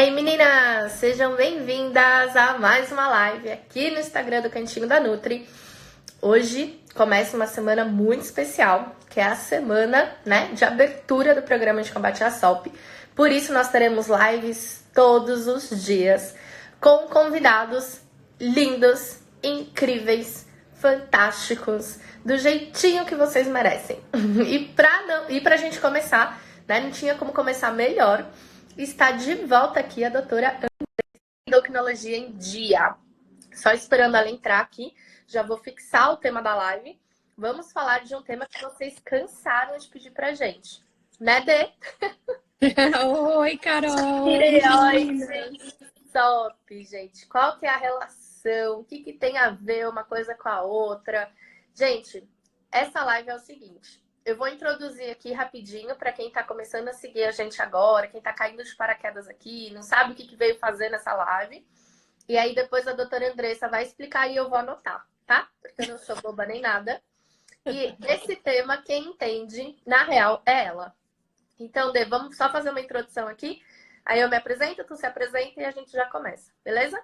aí, meninas! Sejam bem-vindas a mais uma live aqui no Instagram do Cantinho da Nutri. Hoje começa uma semana muito especial, que é a semana, de abertura do programa de combate à SOP. Por isso, nós teremos lives todos os dias com convidados lindos, incríveis, fantásticos, do jeitinho que vocês merecem. E pra gente começar, não tinha como começar melhor, está de volta aqui a doutora Andressa, Endocrinologia em Dia. Só esperando ela entrar aqui, já vou fixar o tema da live. Vamos falar de um tema que vocês cansaram de pedir pra gente. Né, Dê? Oi, Carol! Tireoide, SOP, gente. Qual que é a relação? O que tem a ver uma coisa com a outra? Gente, essa live é o seguinte. Eu vou introduzir aqui rapidinho para quem está começando a seguir a gente agora, quem está caindo de paraquedas aqui, não sabe o que veio fazer nessa live. E aí depois a doutora Andressa vai explicar e eu vou anotar, tá? Porque eu não sou boba nem nada. E esse tema, quem entende, na real, é ela. Então, Dê, vamos só fazer uma introdução aqui. Aí eu me apresento, tu se apresenta e a gente já começa, beleza?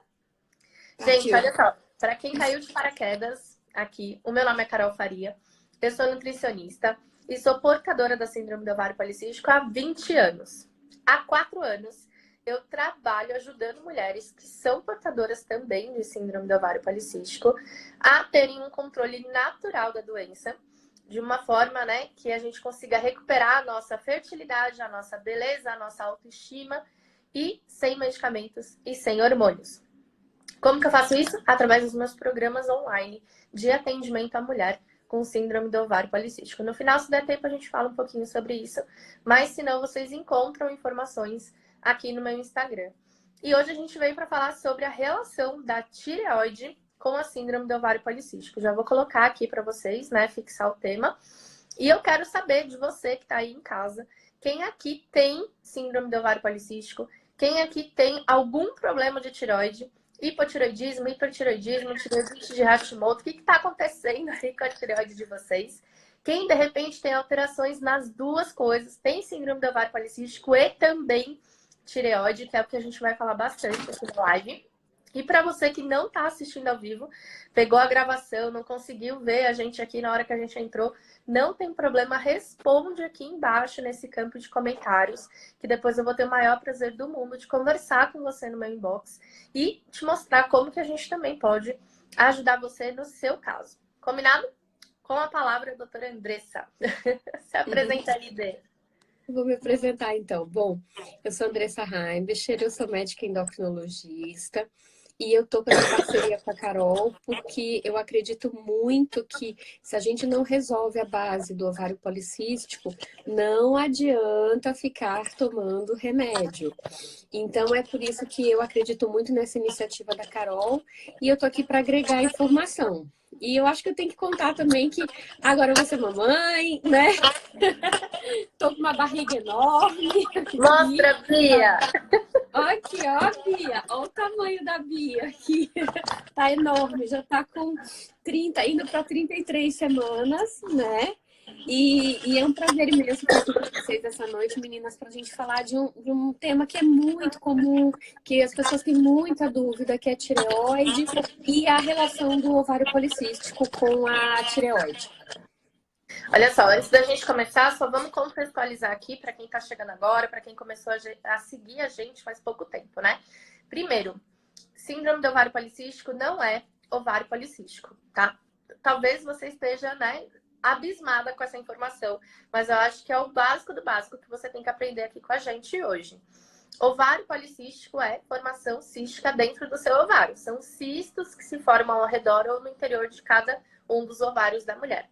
Gente, olha só. Para quem caiu de paraquedas aqui, o meu nome é Carol Faria. Eu sou nutricionista e sou portadora da síndrome do ovário policístico há 20 anos. Há 4 anos, eu trabalho ajudando mulheres que são portadoras também de síndrome do ovário policístico a terem um controle natural da doença, de uma forma, que a gente consiga recuperar a nossa fertilidade, a nossa beleza, a nossa autoestima e sem medicamentos e sem hormônios. Como que eu faço isso? Através dos meus programas online de atendimento à mulher com síndrome do ovário policístico. No final, se der tempo, a gente fala um pouquinho sobre isso, mas se não, vocês encontram informações aqui no meu Instagram. E hoje a gente veio para falar sobre a relação da tireoide com a síndrome do ovário policístico. Já vou colocar aqui para vocês, fixar o tema. E eu quero saber de você que está aí em casa, quem aqui tem síndrome do ovário policístico, quem aqui tem algum problema de tireoide, hipotireoidismo, hipertireoidismo, tireoidite de Hashimoto, o que está acontecendo aí com a tireoide de vocês? Quem, de repente, tem alterações nas duas coisas, tem síndrome do ovário policístico e também tireoide, que é o que a gente vai falar bastante aqui na live. E para você que não está assistindo ao vivo, pegou a gravação, não conseguiu ver a gente aqui na hora que a gente entrou, não tem problema, responde aqui embaixo nesse campo de comentários, que depois eu vou ter o maior prazer do mundo de conversar com você no meu inbox e te mostrar como que a gente também pode ajudar você no seu caso. Combinado? Com a palavra, a doutora Andressa. Se apresenta aí, Dê. Vou me apresentar então. Bom, eu sou Andressa Heimbecher, eu sou médica endocrinologista e eu tô fazendo parceria com a Carol porque eu acredito muito que se a gente não resolve a base do ovário policístico, não adianta ficar tomando remédio. Então é por isso que eu acredito muito nessa iniciativa da Carol e eu tô aqui para agregar informação. E eu acho que eu tenho que contar também que agora eu vou ser mamãe, né? Tô com uma barriga enorme. Mostra, Bia! Aqui, ó, Bia. Olha o tamanho da Bia aqui. Tá enorme, já tá com 30, indo para 33 semanas, né? E é um prazer imenso estar aqui com vocês essa noite, meninas, para a gente falar de um tema que é muito comum, que as pessoas têm muita dúvida, que é a tireoide e a relação do ovário policístico com a tireoide. Olha só, antes da gente começar, só vamos contextualizar aqui para quem está chegando agora, para quem começou a seguir a gente faz pouco tempo, né? Primeiro, síndrome do ovário policístico não é ovário policístico, tá? Talvez você esteja, abismada com essa informação, mas eu acho que é o básico do básico que você tem que aprender aqui com a gente hoje. Ovário policístico é formação cística dentro do seu ovário. São cistos que se formam ao redor ou no interior de cada um dos ovários da mulher.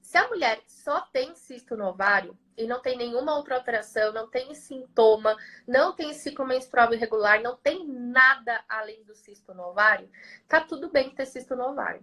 Se a mulher só tem cisto no ovário e não tem nenhuma outra alteração, não tem sintoma, não tem ciclo menstrual irregular, não tem nada além do cisto no ovário, tá tudo bem ter cisto no ovário.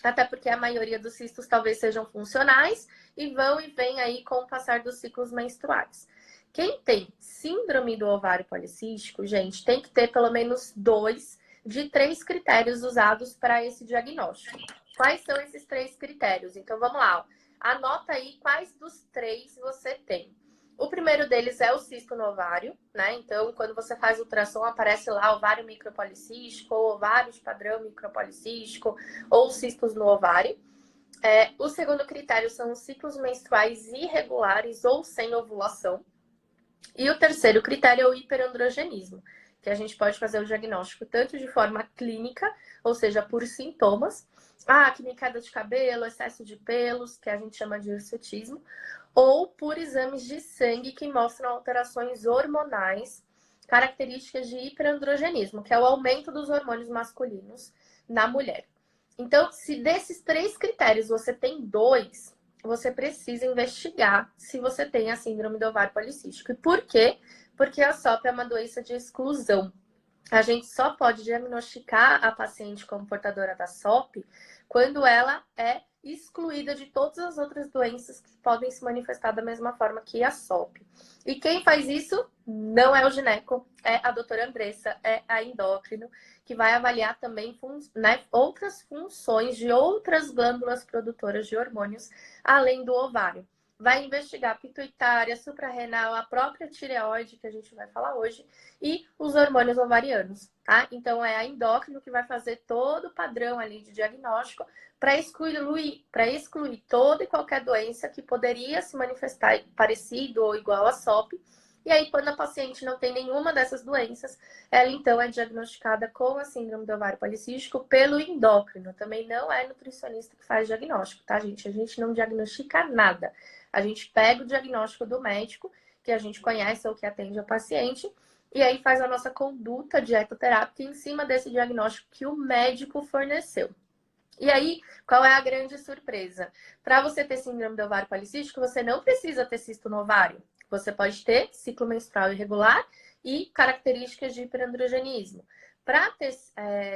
Até porque a maioria dos cistos talvez sejam funcionais e vão e vêm aí com o passar dos ciclos menstruais. Quem tem síndrome do ovário policístico, gente, tem que ter pelo menos 2 de 3 critérios usados para esse diagnóstico. Quais são esses 3 critérios? Então, vamos lá. Anota aí quais dos 3 você tem. O primeiro deles é o cisto no ovário, né? Então, quando você faz ultrassom, aparece lá ovário micropolicístico, ou ovário de padrão micropolicístico, ou cistos no ovário. O segundo critério são os ciclos menstruais irregulares ou sem ovulação. E o terceiro critério é o hiperandrogenismo, que a gente pode fazer o diagnóstico tanto de forma clínica, ou seja, por sintomas, acne, queda de cabelo, excesso de pelos, que a gente chama de hirsutismo, ou por exames de sangue que mostram alterações hormonais, características de hiperandrogenismo, que é o aumento dos hormônios masculinos na mulher. Então, se desses 3 critérios você tem 2, você precisa investigar se você tem a síndrome do ovário policístico. E por quê? Porque a SOP é uma doença de exclusão. A gente só pode diagnosticar a paciente como portadora da SOP quando ela é excluída de todas as outras doenças que podem se manifestar da mesma forma que a SOP. E quem faz isso não é o gineco, é a doutora Andressa, é a endócrino, que vai avaliar também outras funções de outras glândulas produtoras de hormônios, além do ovário. Vai investigar a pituitária, suprarrenal, a própria tireoide, que a gente vai falar hoje, e os hormônios ovarianos, tá? Então, é a endócrino que vai fazer todo o padrão ali de diagnóstico para excluir toda e qualquer doença que poderia se manifestar parecido ou igual à SOP. E aí, quando a paciente não tem nenhuma dessas doenças, ela então é diagnosticada com a síndrome do ovário policístico pelo endócrino. Também não é nutricionista que faz diagnóstico, tá, gente? A gente não diagnostica nada. A gente pega o diagnóstico do médico, que a gente conhece ou que atende a paciente, e aí faz a nossa conduta dietoterápica em cima desse diagnóstico que o médico forneceu. E aí, qual é a grande surpresa? Para você ter síndrome do ovário policístico, você não precisa ter cisto no ovário. Você pode ter ciclo menstrual irregular e características de hiperandrogenismo. Para ter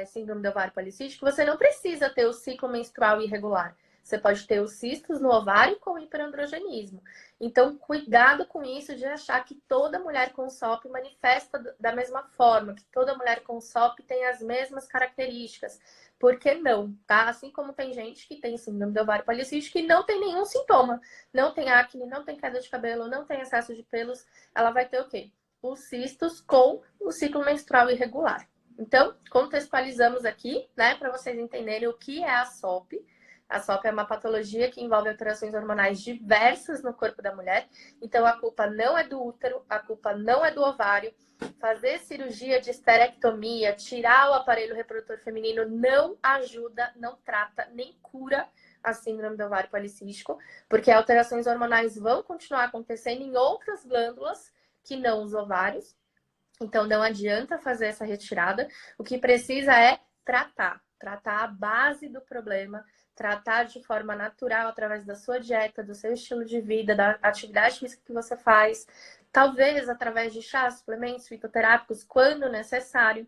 síndrome do ovário policístico, você não precisa ter o ciclo menstrual irregular. Você pode ter os cistos no ovário com hiperandrogenismo. Então, cuidado com isso de achar que toda mulher com SOP manifesta da mesma forma, que toda mulher com SOP tem as mesmas características. Por que não, tá? Assim como tem gente que tem síndrome do ovário policístico e não tem nenhum sintoma. Não tem acne, não tem queda de cabelo, não tem excesso de pelos. Ela vai ter o quê? Os cistos com o ciclo menstrual irregular. Então, contextualizamos aqui, né, para vocês entenderem o que é a SOP. A SOP é uma patologia que envolve alterações hormonais diversas no corpo da mulher. Então, a culpa não é do útero, a culpa não é do ovário. Fazer cirurgia de esterectomia, tirar o aparelho reprodutor feminino não ajuda, não trata, nem cura a síndrome do ovário policístico, porque alterações hormonais vão continuar acontecendo em outras glândulas que não os ovários. Então, não adianta fazer essa retirada. O que precisa é tratar a base do problema, tratar de forma natural através da sua dieta, do seu estilo de vida, da atividade física que você faz, talvez através de chás, suplementos fitoterápicos, quando necessário.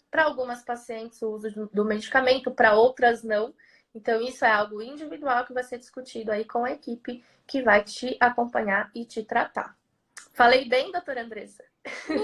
Para algumas pacientes, o uso do medicamento, para outras não. Então, isso é algo individual que vai ser discutido aí com a equipe que vai te acompanhar e te tratar. Falei bem, doutora Andressa?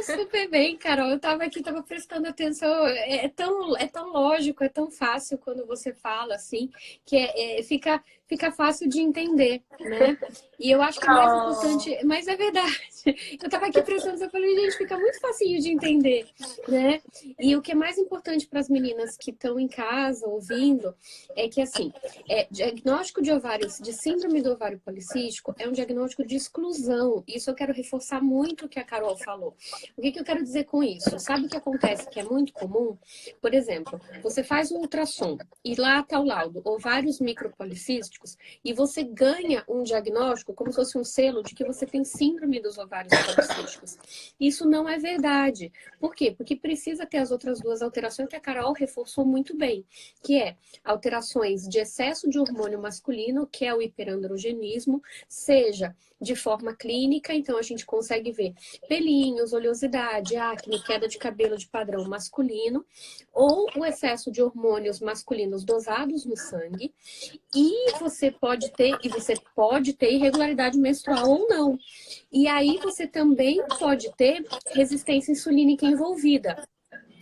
Super bem, Carol. Eu estava aqui, estava prestando atenção. É tão lógico, é tão fácil quando você fala assim, que fica fácil de entender, né? E eu acho que o mais importante, mas é verdade. Eu estava aqui prestando atenção, eu falei, gente, fica muito facinho de entender, né? E o que é mais importante para as meninas que estão em casa ouvindo é que, assim, diagnóstico de ovários, de síndrome do ovário policístico é um diagnóstico de exclusão. Isso eu quero reforçar muito o que a Carol falou. O que eu quero dizer com isso? Sabe o que acontece que é muito comum? Por exemplo, você faz um ultrassom e lá está o laudo, ovários micropolicísticos, e você ganha um diagnóstico como se fosse um selo de que você tem síndrome dos ovários policísticos. Isso não é verdade. Por quê? Porque precisa ter as outras 2 alterações que a Carol reforçou muito bem, que é alterações de excesso de hormônio masculino, que é o hiperandrogenismo, seja de forma clínica, então a gente consegue ver pelinhos, oleosidade, acne, queda de cabelo de padrão masculino, ou o excesso de hormônios masculinos dosados no sangue, e você pode ter irregularidade menstrual ou não. E aí você também pode ter resistência insulínica envolvida.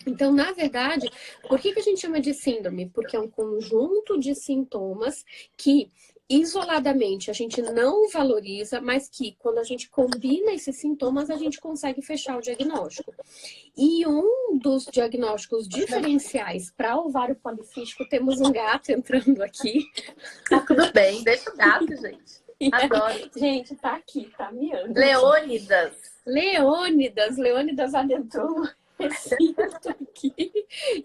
Então, na verdade, por que a gente chama de síndrome? Porque é um conjunto de sintomas que isoladamente a gente não valoriza, mas que quando a gente combina esses sintomas, a gente consegue fechar o diagnóstico. E um dos diagnósticos diferenciais para ovário policístico, temos um gato entrando aqui. Tá tudo bem, deixa o gato, gente. Adoro. Gente, tá aqui, tá miando. Leônidas. Leônidas adentrou no recinto aqui.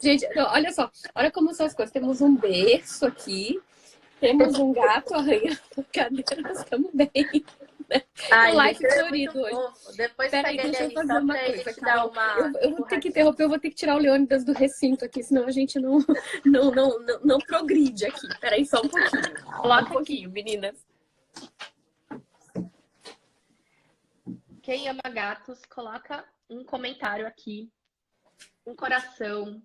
Gente, olha só, olha como são as coisas. Temos um berço aqui, temos um gato arranhando a cadeira, nós estamos bem. Ai, O life é florido hoje. fofo. Depois Peraí, pega ele deixa eu aí fazer só uma pra ele coisa, te dar Carol. uma... Eu vou ter que interromper, eu vou ter que tirar o Leônidas do recinto aqui, senão a gente não progride aqui. Peraí, só um pouquinho. Coloca um pouquinho, meninas. Quem ama gatos, coloca um comentário aqui, um coração.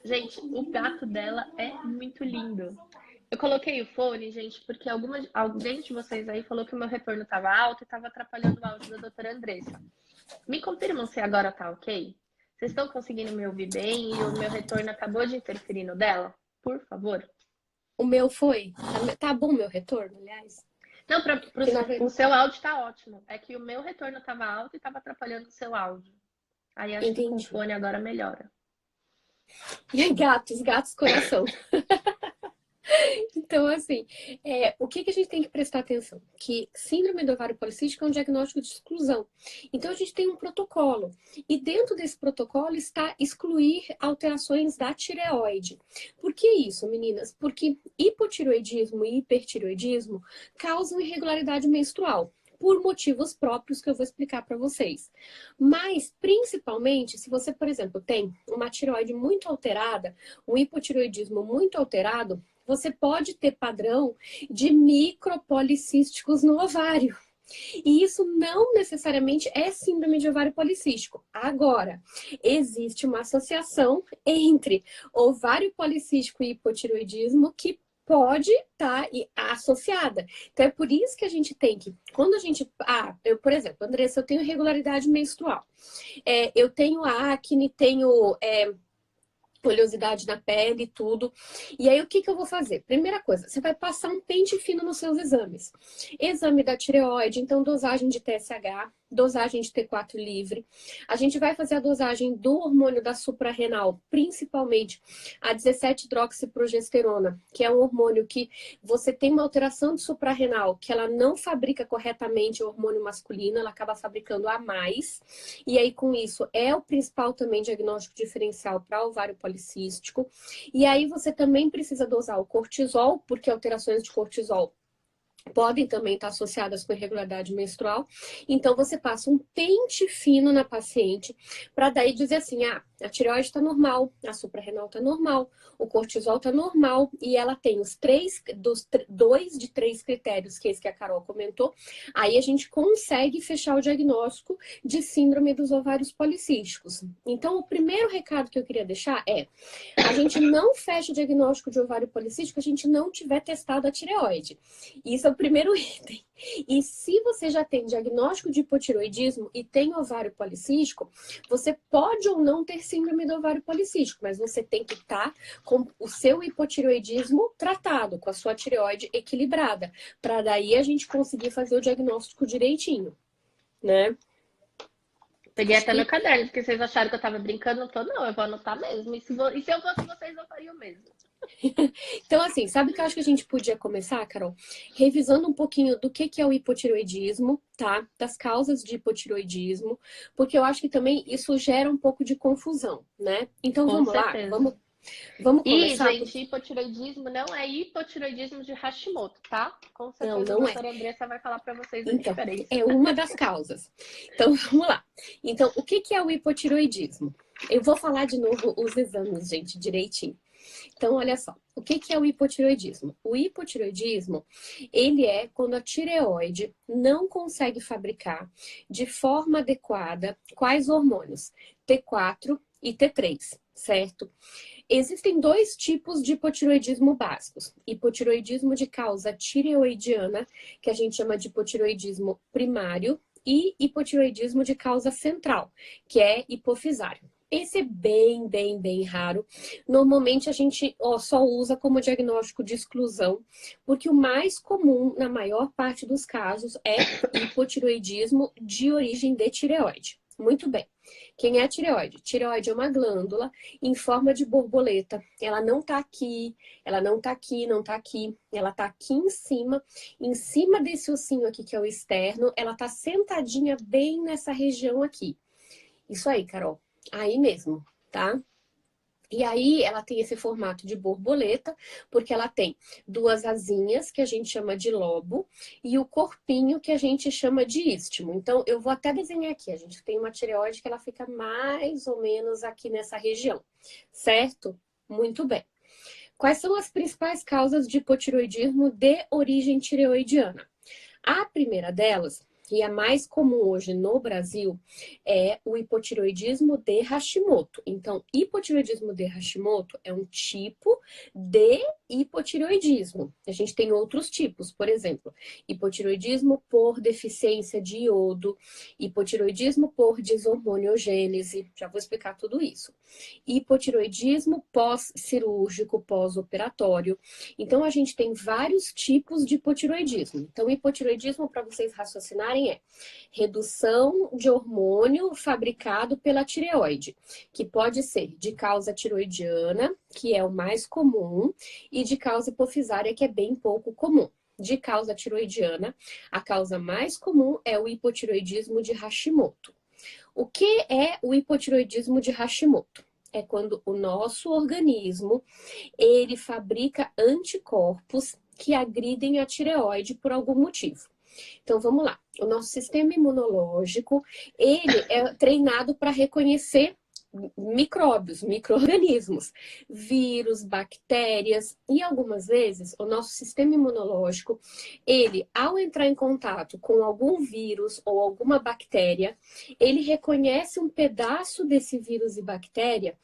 Gente, o gato dela é muito lindo. Eu coloquei o fone, gente, porque alguém de vocês aí falou que o meu retorno estava alto e estava atrapalhando o áudio da doutora Andressa. Me confirmam se agora tá ok? Vocês estão conseguindo me ouvir bem e o meu retorno acabou de interferir no dela? Por favor. O meu foi. Tá bom o meu retorno, aliás? Não, o seu áudio tá ótimo. É que o meu retorno estava alto e estava atrapalhando o seu áudio. Aí acho que com o fone agora melhora. E aí, gatos, coração. Então, assim, o que a gente tem que prestar atenção? Que síndrome do ovário policístico é um diagnóstico de exclusão. Então, a gente tem um protocolo. E dentro desse protocolo está excluir alterações da tireoide. Por que isso, meninas? Porque hipotireoidismo e hipertireoidismo causam irregularidade menstrual. Por motivos próprios que eu vou explicar para vocês. Mas, principalmente, se você, por exemplo, tem uma tireoide muito alterada, um hipotireoidismo muito alterado, você pode ter padrão de micropolicísticos no ovário. E isso não necessariamente é síndrome de ovário policístico. Agora, existe uma associação entre ovário policístico e hipotireoidismo que pode estar associada. Então, é por isso que a gente tem que, quando a gente... eu, por exemplo, Andressa, eu tenho irregularidade menstrual. Eu tenho acne, tenho... oleosidade na pele e tudo. E aí, o que eu vou fazer? Primeira coisa, você vai passar um pente fino nos seus exames. Exame da tireoide, então dosagem de TSH, dosagem de T4 livre. A gente vai fazer a dosagem do hormônio da suprarrenal, principalmente a 17-hidroxiprogesterona, que é um hormônio que você tem uma alteração de suprarrenal, que ela não fabrica corretamente o hormônio masculino, ela acaba fabricando a mais. E aí, com isso, é o principal também diagnóstico diferencial para ovário policístico. E aí, você também precisa dosar o cortisol, porque alterações de cortisol podem também estar associadas com irregularidade menstrual. Então, você passa um pente fino na paciente para daí dizer assim, a tireoide está normal, a suprarrenal está normal, o cortisol está normal e ela tem os dois de três critérios, que é esse que a Carol comentou. Aí a gente consegue fechar o diagnóstico de síndrome dos ovários policísticos. Então, o primeiro recado que eu queria deixar é, a gente não fecha o diagnóstico de ovário policístico se a gente não tiver testado a tireoide. Isso é o primeiro item. E se você já tem diagnóstico de hipotireoidismo e tem ovário policístico, você pode ou não ter síndrome do ovário policístico, mas você tem que estar com o seu hipotireoidismo tratado, com a sua tireoide equilibrada, para daí a gente conseguir fazer o diagnóstico direitinho, né? Peguei até meu caderno, porque vocês acharam que eu tava brincando, não, eu vou anotar mesmo. E se eu fosse vocês, eu faria o mesmo. Então, assim, sabe o que eu acho que a gente podia começar, Carol? Revisando um pouquinho do que é o hipotireoidismo, tá? Das causas de hipotireoidismo, porque eu acho que também isso gera um pouco de confusão, né? Então, vamos lá, vamos começar. E, gente, hipotireoidismo não é hipotireoidismo de Hashimoto, tá? Com certeza não a doutora Andressa vai falar para vocês a diferença. É uma das causas. Então, vamos lá. Então, o que é o hipotireoidismo? Eu vou falar de novo os exames, gente, direitinho. Então, olha só, o que é o hipotireoidismo? O hipotireoidismo, ele é quando a tireoide não consegue fabricar de forma adequada quais hormônios? T4 e T3, certo? Existem dois tipos de hipotireoidismo básicos. Hipotireoidismo de causa tireoidiana, que a gente chama de hipotireoidismo primário, e hipotireoidismo de causa central, que é hipofisário. Esse é bem raro. Normalmente a gente só usa como diagnóstico de exclusão, porque o mais comum, na maior parte dos casos, é hipotireoidismo de origem de tireoide. Muito bem. Quem é a tireoide? Tireoide é uma glândula em forma de borboleta. Ela não tá aqui, ela não tá aqui, não tá aqui. Ela tá aqui em cima desse ossinho aqui que é o externo. Ela tá sentadinha bem nessa região aqui. Isso aí, Carol. Aí mesmo, tá? E aí ela tem esse formato de borboleta, porque ela tem duas asinhas, que a gente chama de lobo, e o corpinho, que a gente chama de istmo. Então, eu vou até desenhar aqui. A gente tem uma tireoide que ela fica mais ou menos aqui nessa região, certo? Muito bem. Quais são as principais causas de hipotireoidismo de origem tireoidiana? A primeira delas, e a mais comum hoje no Brasil, é o hipotireoidismo de Hashimoto. Então, hipotireoidismo de Hashimoto é um tipo de hipotireoidismo. A gente tem outros tipos, por exemplo, hipotireoidismo por deficiência de iodo, hipotireoidismo por desarmoniogênese, já vou explicar tudo isso. Hipotireoidismo pós-cirúrgico, pós-operatório. Então, a gente tem vários tipos de hipotireoidismo. Então, hipotireoidismo, para vocês raciocinarem, é redução de hormônio fabricado pela tireoide, que pode ser de causa tiroidiana, que é o mais comum, e de causa hipofisária, que é bem pouco comum. De causa tiroidiana, a causa mais comum é o hipotireoidismo de Hashimoto. O que é o hipotireoidismo de Hashimoto? É quando o nosso organismo, ele fabrica anticorpos que agridem a tireoide por algum motivo. Então, vamos lá. O nosso sistema imunológico, ele é treinado para reconhecer micróbios, micro-organismos, vírus, bactérias, e algumas vezes o nosso sistema imunológico, ele, ao entrar em contato com algum vírus ou alguma bactéria, ele reconhece um pedaço desse vírus e bactéria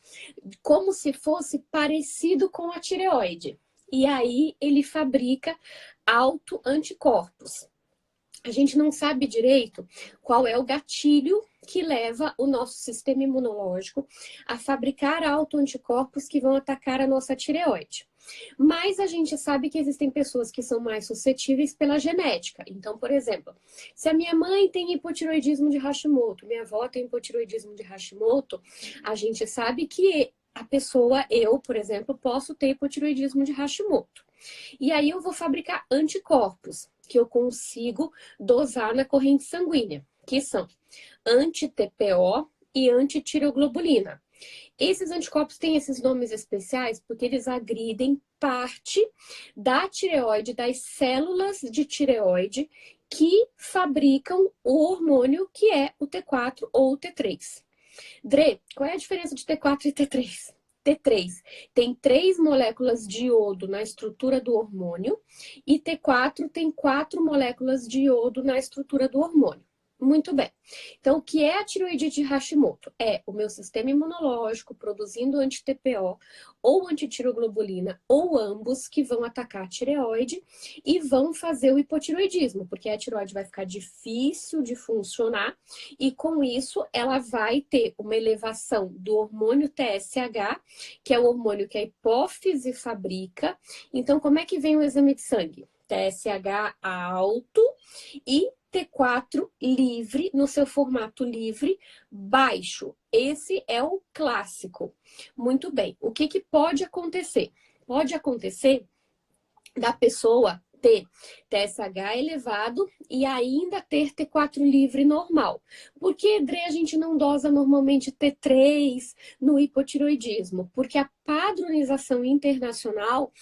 como se fosse parecido com a tireoide. E aí ele fabrica autoanticorpos. A gente não sabe direito qual é o gatilho que leva o nosso sistema imunológico a fabricar autoanticorpos que vão atacar a nossa tireoide. Mas a gente sabe que existem pessoas que são mais suscetíveis pela genética. Então, por exemplo, se a minha mãe tem hipotireoidismo de Hashimoto, minha avó tem hipotireoidismo de Hashimoto, a gente sabe que a pessoa, eu, por exemplo, posso ter hipotireoidismo de Hashimoto. E aí eu vou fabricar anticorpos que eu consigo dosar na corrente sanguínea, que são anti-TPO e anti-tireoglobulina. Esses anticorpos têm esses nomes especiais porque eles agridem parte da tireoide, das células de tireoide que fabricam o hormônio que é o T4 ou o T3. Dre, qual é a diferença de T4 e T3? T3 tem 3 moléculas de iodo na estrutura do hormônio e T4 tem 4 moléculas de iodo na estrutura do hormônio. Muito bem. Então, o que é a tireoide de Hashimoto? É o meu sistema imunológico produzindo anti-TPO ou antitireoglobulina, ou ambos, que vão atacar a tireoide e vão fazer o hipotireoidismo, porque a tireoide vai ficar difícil de funcionar e, com isso, ela vai ter uma elevação do hormônio TSH, que é o hormônio que a hipófise fabrica. Então, como é que vem o exame de sangue? TSH alto e T4 livre, no seu formato livre, baixo. Esse é o clássico. Muito bem. O que pode acontecer? Pode acontecer da pessoa ter TSH elevado e ainda ter T4 livre normal. Por que, Dre, a gente não dosa normalmente T3 no hipotireoidismo? Porque a padronização internacional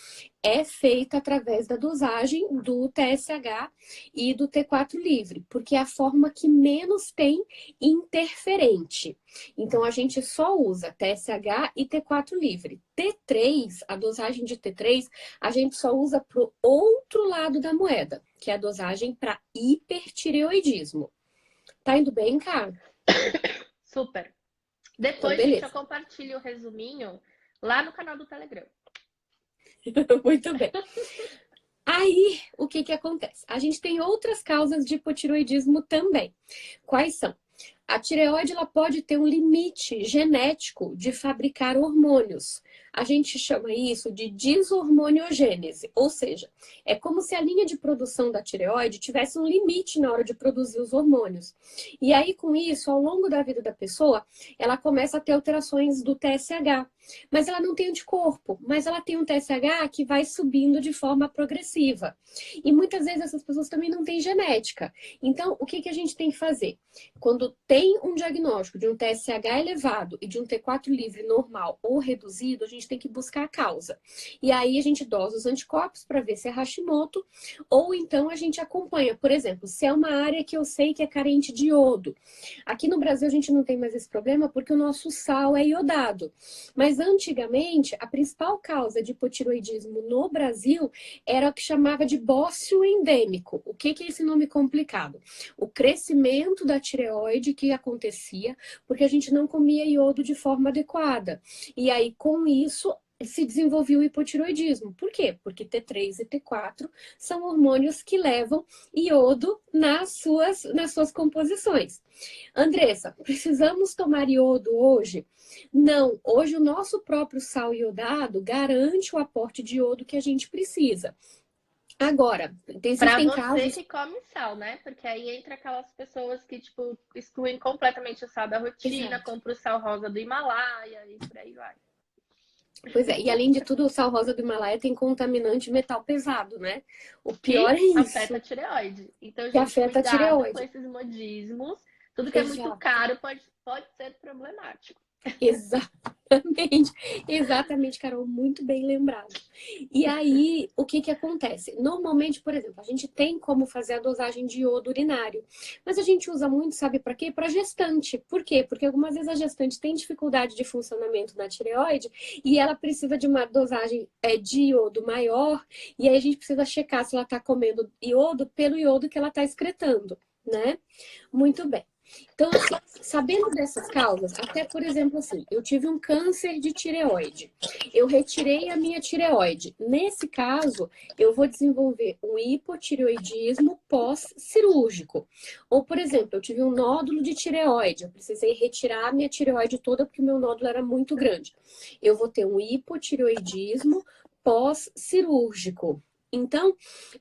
é feita através da dosagem do TSH e do T4 livre, porque é a forma que menos tem interferente. Então, a gente só usa TSH e T4 livre. T3, a dosagem de T3, a gente só usa para o outro lado da moeda, que é a dosagem para hipertireoidismo. Tá indo bem, cara? Super. Então, Depois, gente, eu beleza. compartilho o resuminho lá no canal do Telegram. Muito bem. Aí, o que acontece? A gente tem outras causas de hipotireoidismo também. Quais são? A tireoide ela pode ter um limite genético de fabricar hormônios. A gente chama isso de deshormoniogênese, ou seja, é como se a linha de produção da tireoide tivesse um limite na hora de produzir os hormônios. E aí, com isso, ao longo da vida da pessoa, ela começa a ter alterações do TSH. Mas ela não tem anticorpo, mas ela tem um TSH que vai subindo de forma progressiva. E muitas vezes essas pessoas também não têm genética. Então, o que que a gente tem que fazer? Quando tem um diagnóstico de um TSH elevado e de um T4 livre normal ou reduzido, a gente tem que buscar a causa. E aí a gente dosa os anticorpos para ver se é Hashimoto, ou então a gente acompanha, por exemplo, se é uma área que eu sei que é carente de iodo. Aqui no Brasil a gente não tem mais esse problema porque o nosso sal é iodado. Mas antigamente, a principal causa de hipotiroidismo no Brasil era o que chamava de bócio endêmico. O que é esse nome complicado? O crescimento da tireoide que acontecia porque a gente não comia iodo de forma adequada. E aí, com isso, se desenvolveu o hipotiroidismo. Por quê? Porque T3 e T4 são hormônios que levam iodo nas suas composições. Andressa, precisamos tomar iodo hoje? Não, hoje o nosso próprio sal iodado garante o aporte de iodo que a gente precisa. Agora, Pra existem você casos... que come sal, né? Porque aí entra aquelas pessoas que, tipo, excluem completamente o sal da rotina, Exato. compra o sal rosa do Himalaia e por aí vai. Pois é, e além de tudo, o sal rosa do Himalaia tem contaminante metal pesado, né? O pior Que é afeta a isso, tireoide. Então, que gente, afeta a cuidado com tireoide. esses modismos. Tudo que é muito Exato. caro pode ser problemático. Exatamente, exatamente, Carol, muito bem lembrado. E aí, o que que acontece? Normalmente, por exemplo, a gente tem como fazer a dosagem de iodo urinário, mas a gente usa muito, sabe para quê? Para gestante. Por quê? Porque algumas vezes a gestante tem dificuldade de funcionamento na tireoide e ela precisa de uma dosagem de iodo maior, e aí a gente precisa checar se ela está comendo iodo pelo iodo que ela está excretando, né? Muito bem. Então, assim, sabendo dessas causas, até por exemplo, assim, eu tive um câncer de tireoide, eu retirei a minha tireoide. Nesse caso, eu vou desenvolver um hipotireoidismo pós-cirúrgico. Ou, por exemplo, eu tive um nódulo de tireoide, eu precisei retirar a minha tireoide toda porque o meu nódulo era muito grande. Eu vou ter um hipotireoidismo pós-cirúrgico. Então,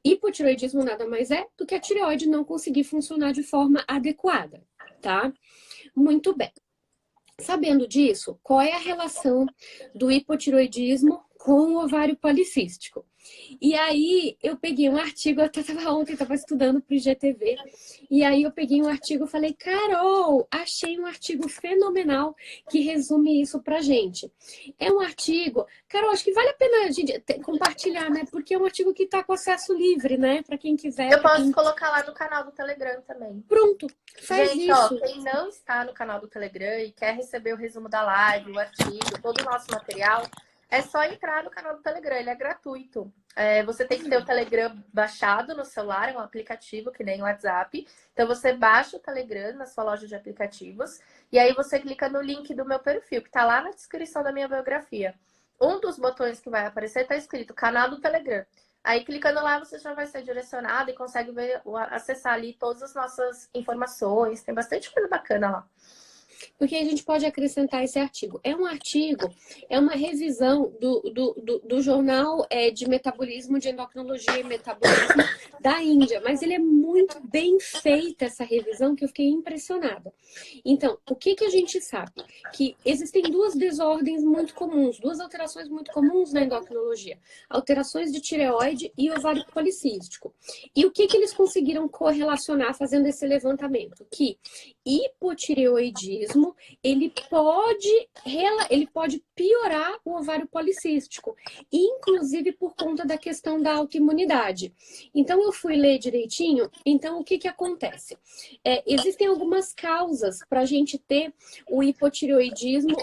hipotireoidismo nada mais é do que a tireoide não conseguir funcionar de forma adequada, tá? Muito bem. Sabendo disso, qual é a relação do hipotireoidismo com o ovário policístico? E aí eu peguei um artigo, eu até estava estudando para o IGTV, e aí eu peguei um artigo e falei, Carol, achei um artigo fenomenal que resume isso pra gente. É um artigo, Carol, acho que vale a pena a gente compartilhar, né? Porque é um artigo que está com acesso livre, né? Para quem quiser, Eu para posso quem... colocar lá no canal do Telegram também. Pronto, faz Gente, ó, isso. quem não está no canal do Telegram e quer receber o resumo da live, o artigo, todo o nosso material, é só entrar no canal do Telegram, ele é gratuito. Você tem que ter o Telegram baixado no celular, é um aplicativo que nem o WhatsApp. Então você baixa o Telegram na sua loja de aplicativos e aí você clica no link do meu perfil, que está lá na descrição da minha biografia. Um dos botões que vai aparecer está escrito canal do Telegram. Aí, clicando lá, você já vai ser direcionado e consegue ver, acessar ali todas as nossas informações. Tem bastante coisa bacana lá. Porque a gente pode acrescentar esse artigo. É um artigo, é uma revisão do jornal de metabolismo, de endocrinologia e metabolismo da Índia, mas ele é muito bem feita essa revisão que eu fiquei impressionada. Então, o que que a gente sabe? Que existem duas desordens muito comuns, duas alterações muito comuns na endocrinologia. Alterações de tireoide e ovário policístico. E o que que eles conseguiram correlacionar fazendo esse levantamento? Que hipotireoidismo, ele pode piorar o ovário policístico, inclusive por conta da questão da autoimunidade. Então, eu fui ler direitinho. Então, o que que acontece? Existem algumas causas para a gente ter o hipotireoidismo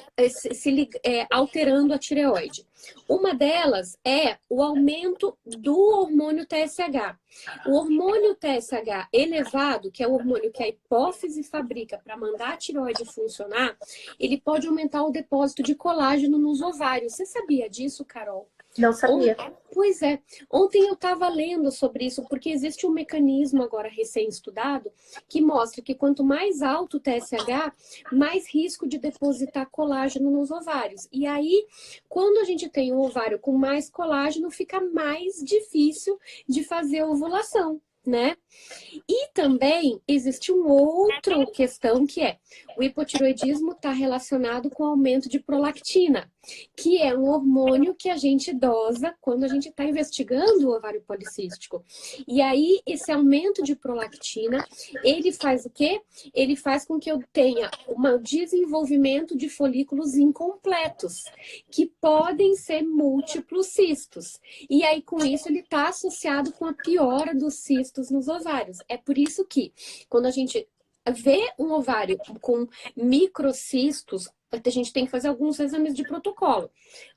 alterando a tireoide. Uma delas é o aumento do hormônio TSH. O hormônio TSH elevado, que é o hormônio que a hipófise fabrica para mandar a tireoide funcionar, ele pode aumentar o depósito de colágeno nos ovários. Você sabia disso, Carol? Não sabia. Pois é, ontem eu estava lendo sobre isso, porque existe um mecanismo agora recém-estudado que mostra que quanto mais alto o TSH, mais risco de depositar colágeno nos ovários. E aí, quando a gente tem um ovário com mais colágeno, fica mais difícil de fazer a ovulação, né? E também existe uma outra questão que é o hipotiroidismo está relacionado com o aumento de prolactina, que é um hormônio que a gente dosa quando a gente está investigando o ovário policístico. E aí, esse aumento de prolactina, ele faz o quê? Ele faz com que eu tenha um desenvolvimento de folículos incompletos, que podem ser múltiplos cistos. E aí, com isso, ele está associado com a piora dos cistos nos ovários. É por isso que, quando a gente vê um ovário com microcistos, a gente tem que fazer alguns exames de protocolo.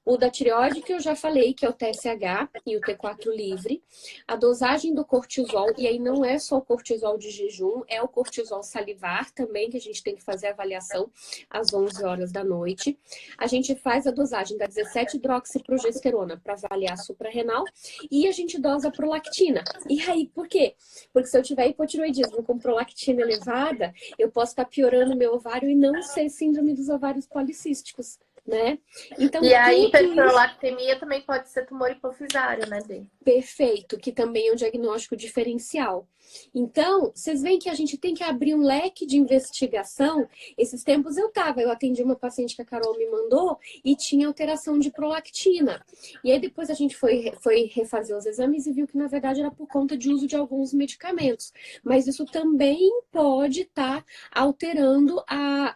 O da tireoide, que eu já falei, que é o TSH e o T4 livre. A dosagem do cortisol, e aí não é só o cortisol de jejum, é o cortisol salivar também, que a gente tem que fazer a avaliação às 11 horas da noite. A gente faz a dosagem da 17-hidroxiprogesterona para avaliar a suprarrenal e a gente dosa a prolactina. E aí, por quê? Porque se eu tiver hipotiroidismo com prolactina elevada, eu posso estar piorando meu ovário e não ser síndrome dos ovários policísticos, né? Então, E a tudo isso... hiperprolactemia também pode ser tumor hipofisário, né, Dê? Perfeito, que também é um diagnóstico diferencial. Então, vocês veem que a gente tem que abrir um leque de investigação. Esses tempos eu atendi uma paciente que a Carol me mandou e tinha alteração de prolactina. E aí depois a gente foi refazer os exames e viu que na verdade era por conta de uso de alguns medicamentos. Mas isso também pode estar alterando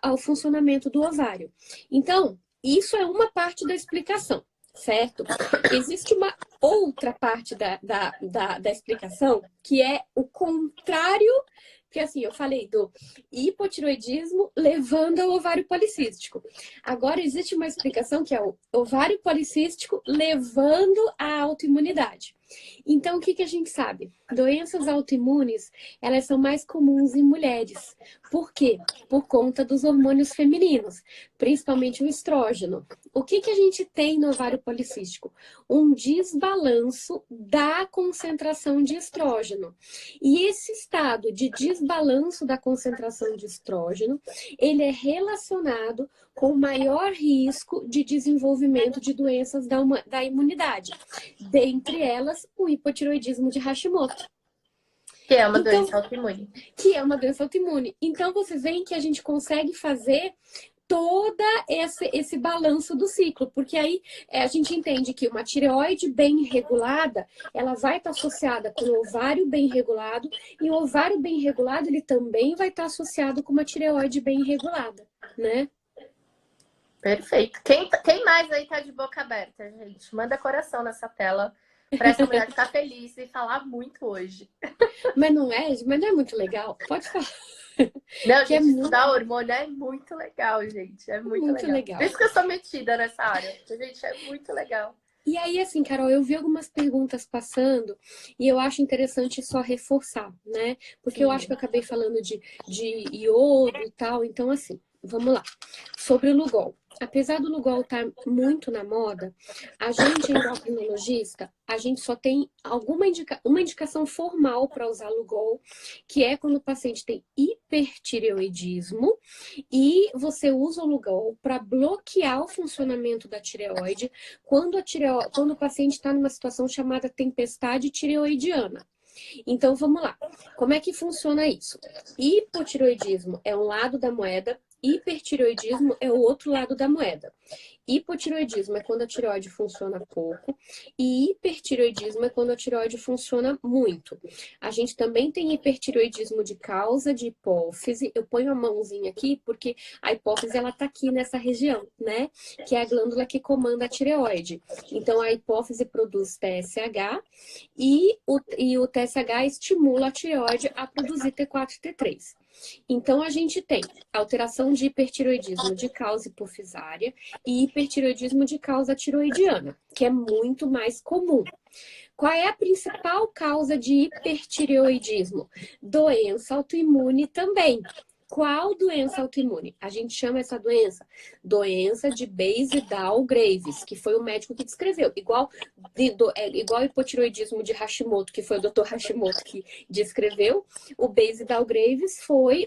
o funcionamento do ovário. Então, isso é uma parte da explicação, certo? Existe uma outra parte da explicação que é o contrário, que assim, eu falei do hipotiroidismo levando ao ovário policístico. Agora existe uma explicação que é o ovário policístico levando à autoimunidade. Então, o que a gente sabe? Doenças autoimunes, elas são mais comuns em mulheres. Por quê? Por conta dos hormônios femininos, principalmente o estrógeno. O que a gente tem no ovário policístico? Um desbalanço da concentração de estrógeno. E esse estado de desbalanço da concentração de estrógeno, ele é relacionado com maior risco de desenvolvimento de doenças da imunidade. Dentre elas, o hipotiroidismo de Hashimoto. Que é uma doença autoimune. Que é uma doença autoimune. Então, vocês veem que a gente consegue fazer todo esse balanço do ciclo, porque aí a gente entende que uma tireoide bem regulada, ela vai estar associada com o ovário bem regulado, e o ovário bem regulado, ele também vai estar associado com uma tireoide bem regulada, né? Perfeito. Quem mais aí tá de boca aberta, gente? Manda coração nessa tela para essa mulher ficar feliz e falar muito hoje. Mas não é muito legal? Pode falar. Não, gente, estudar hormônio é muito legal, gente. É muito legal. Por isso que eu sou metida nessa área. Gente, é muito legal. E aí, assim, Carol, eu vi algumas perguntas passando e eu acho interessante só reforçar, né? Porque eu acho que eu acabei falando de iodo e tal. Então, assim, vamos lá. Sobre o Lugol. Apesar do Lugol estar muito na moda, a gente, endocrinologista, a gente só tem uma indicação formal para usar Lugol, que é quando o paciente tem hipertireoidismo e você usa o Lugol para bloquear o funcionamento da tireoide quando o paciente está numa situação chamada tempestade tireoidiana. Então, vamos lá. Como é que funciona isso? Hipotireoidismo é um lado da moeda, hipertireoidismo é o outro lado da moeda. Hipotireoidismo é quando a tireoide funciona pouco e hipertireoidismo é quando a tireoide funciona muito. A gente também tem hipertireoidismo de causa de hipófise. Eu ponho a mãozinha aqui porque a hipófise ela tá aqui nessa região, né? Que é a glândula que comanda a tireoide. Então a hipófise produz TSH e o TSH estimula a tireoide a produzir T4 e T3. Então, a gente tem alteração de hipertireoidismo de causa hipofisária e hipertireoidismo de causa tiroidiana, que é muito mais comum. Qual é a principal causa de hipertireoidismo? Doença autoimune também. Qual doença autoimune? A gente chama essa doença de Base-Down-Graves, que foi o médico que descreveu. Igual hipotiroidismo de Hashimoto, que foi o Dr. Hashimoto que descreveu. O Base-Down-Graves foi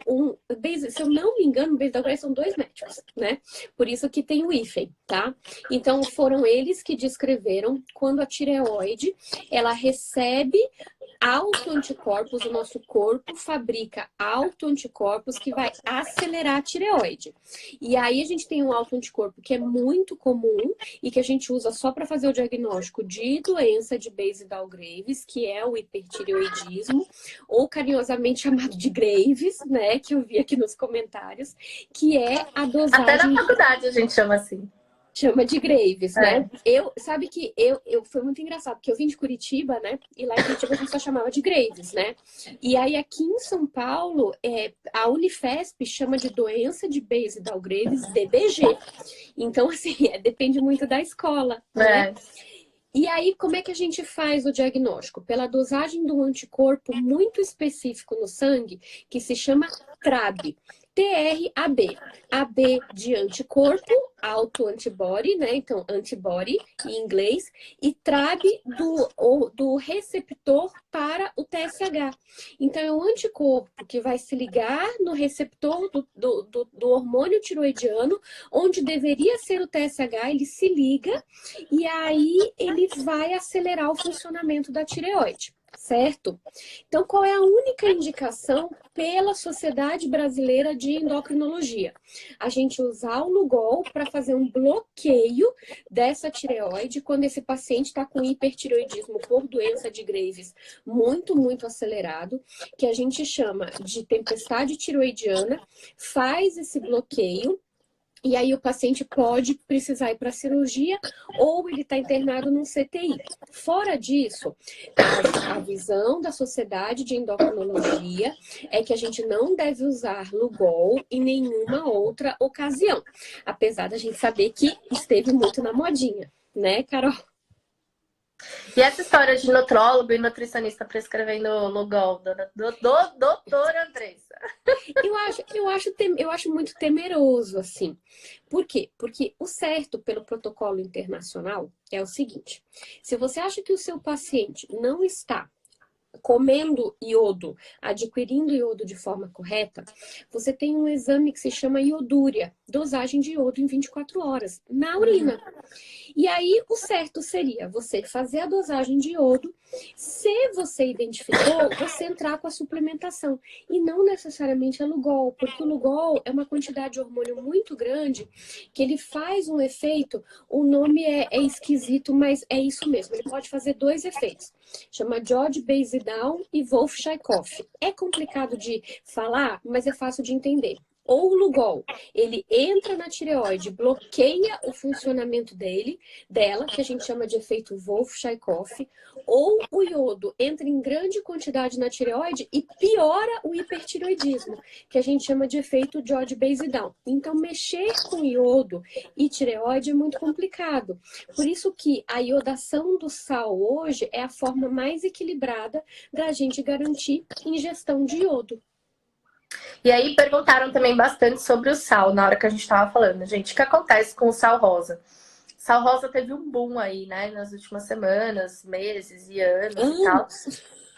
se eu não me engano, o Base-Down-Graves são 2 médicos, né? Por isso que tem o hífen, tá? Então, foram eles que descreveram quando a tireoide, ela recebe autoanticorpos, o nosso corpo fabrica autoanticorpos que vai acelerar a tireoide. E aí a gente tem um autoanticorpo que é muito comum e que a gente usa só para fazer o diagnóstico de doença de Base-Down-Graves, que é o hipertireoidismo, ou carinhosamente chamado de Graves, né, que eu vi aqui nos comentários, que é a dosagem... Até na faculdade a gente chama assim. Chama de Graves, né? Sabe que foi muito engraçado, porque eu vim de Curitiba, né? E lá em Curitiba a gente só chamava de Graves, né? E aí aqui em São Paulo, a Unifesp chama de doença de Base-Down-Graves DBG. Então, assim, depende muito da escola, né? E aí, como é que a gente faz o diagnóstico? Pela dosagem do anticorpo muito específico no sangue, que se chama TRAB. TRAB. AB de anticorpo, autoantibody, né? Então, antibody em inglês. E TRAB do receptor para o TSH. Então, é um anticorpo que vai se ligar no receptor do hormônio tiroidiano, onde deveria ser o TSH, ele se liga e aí ele vai acelerar o funcionamento da tireoide. Certo? Então, qual é a única indicação pela Sociedade Brasileira de Endocrinologia? A gente usar o Lugol para fazer um bloqueio dessa tireoide quando esse paciente está com hipertireoidismo por doença de Graves muito, muito acelerado, que a gente chama de tempestade tiroidiana, faz esse bloqueio. E aí o paciente pode precisar ir para cirurgia ou ele está internado num CTI. Fora disso, a visão da Sociedade de Endocrinologia é que a gente não deve usar Lugol em nenhuma outra ocasião. Apesar da gente saber que esteve muito na modinha, né, Carol? E essa história de nutrólogo e nutricionista prescrevendo Lugol, doutora Andressa? Eu acho muito temeroso, assim. Por quê? Porque o certo pelo protocolo internacional é o seguinte: se você acha que o seu paciente não está comendo iodo, adquirindo iodo de forma correta, você tem um exame que se chama iodúria, dosagem de iodo em 24 horas, na urina. E aí, o certo seria você fazer a dosagem de iodo, se você identificou, você entrar com a suplementação. E não necessariamente a Lugol, porque o Lugol é uma quantidade de hormônio muito grande, que ele faz um efeito, o nome é esquisito, mas é isso mesmo, ele pode fazer 2 efeitos. Chama George Base-Down e Wolff-Chaikoff. É complicado de falar, mas é fácil de entender. Ou o Lugol, ele entra na tireoide, bloqueia o funcionamento dela, que a gente chama de efeito Wolff-Chaikoff, ou o iodo entra em grande quantidade na tireoide e piora o hipertireoidismo, que a gente chama de efeito George Base-Down. Então, mexer com iodo e tireoide é muito complicado. Por isso que a iodação do sal hoje é a forma mais equilibrada da gente garantir ingestão de iodo. E aí perguntaram também bastante sobre o sal na hora que a gente estava falando. Gente, o que acontece com o sal rosa? Sal rosa teve um boom aí, né? Nas últimas semanas, meses e anos e tal.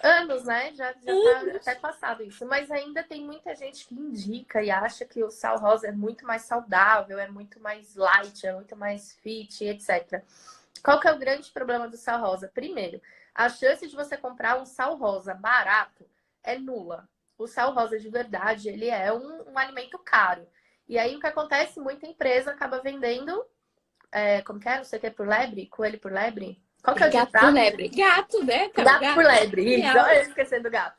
Anos, né? Já tá até passado isso. Mas ainda tem muita gente que indica e acha que o sal rosa é muito mais saudável, é muito mais light, é muito mais fit, etc. Qual que é o grande problema do sal rosa? Primeiro, a chance de você comprar um sal rosa barato é nula. O sal rosa de verdade, ele é um alimento caro. E aí o que acontece? Muita empresa acaba vendendo, como que é? Não sei o que, por lebre? Coelho por lebre? Qual que é o gato por lebre? Gato, né? Gato por lebre, isso. Olha eu esquecendo do gato.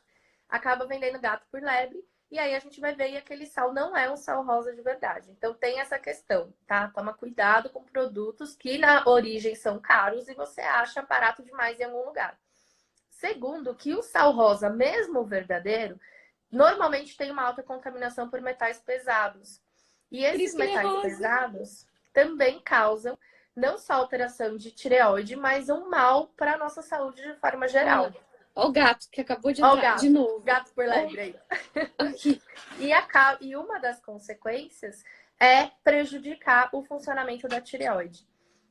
Acaba vendendo gato por lebre. E aí a gente vai ver e aquele sal não é um sal rosa de verdade. Então tem essa questão, tá? Toma cuidado com produtos que na origem são caros e você acha barato demais em algum lugar. Segundo, que o sal rosa, mesmo verdadeiro, normalmente tem uma alta contaminação por metais pesados. E esses metais pesados também causam não só alteração de tireoide, mas um mal para a nossa saúde de forma geral. Ó o gato que acabou de Ó o entrar de gato, novo. gato por lebre aí. Aqui. E uma das consequências é prejudicar o funcionamento da tireoide.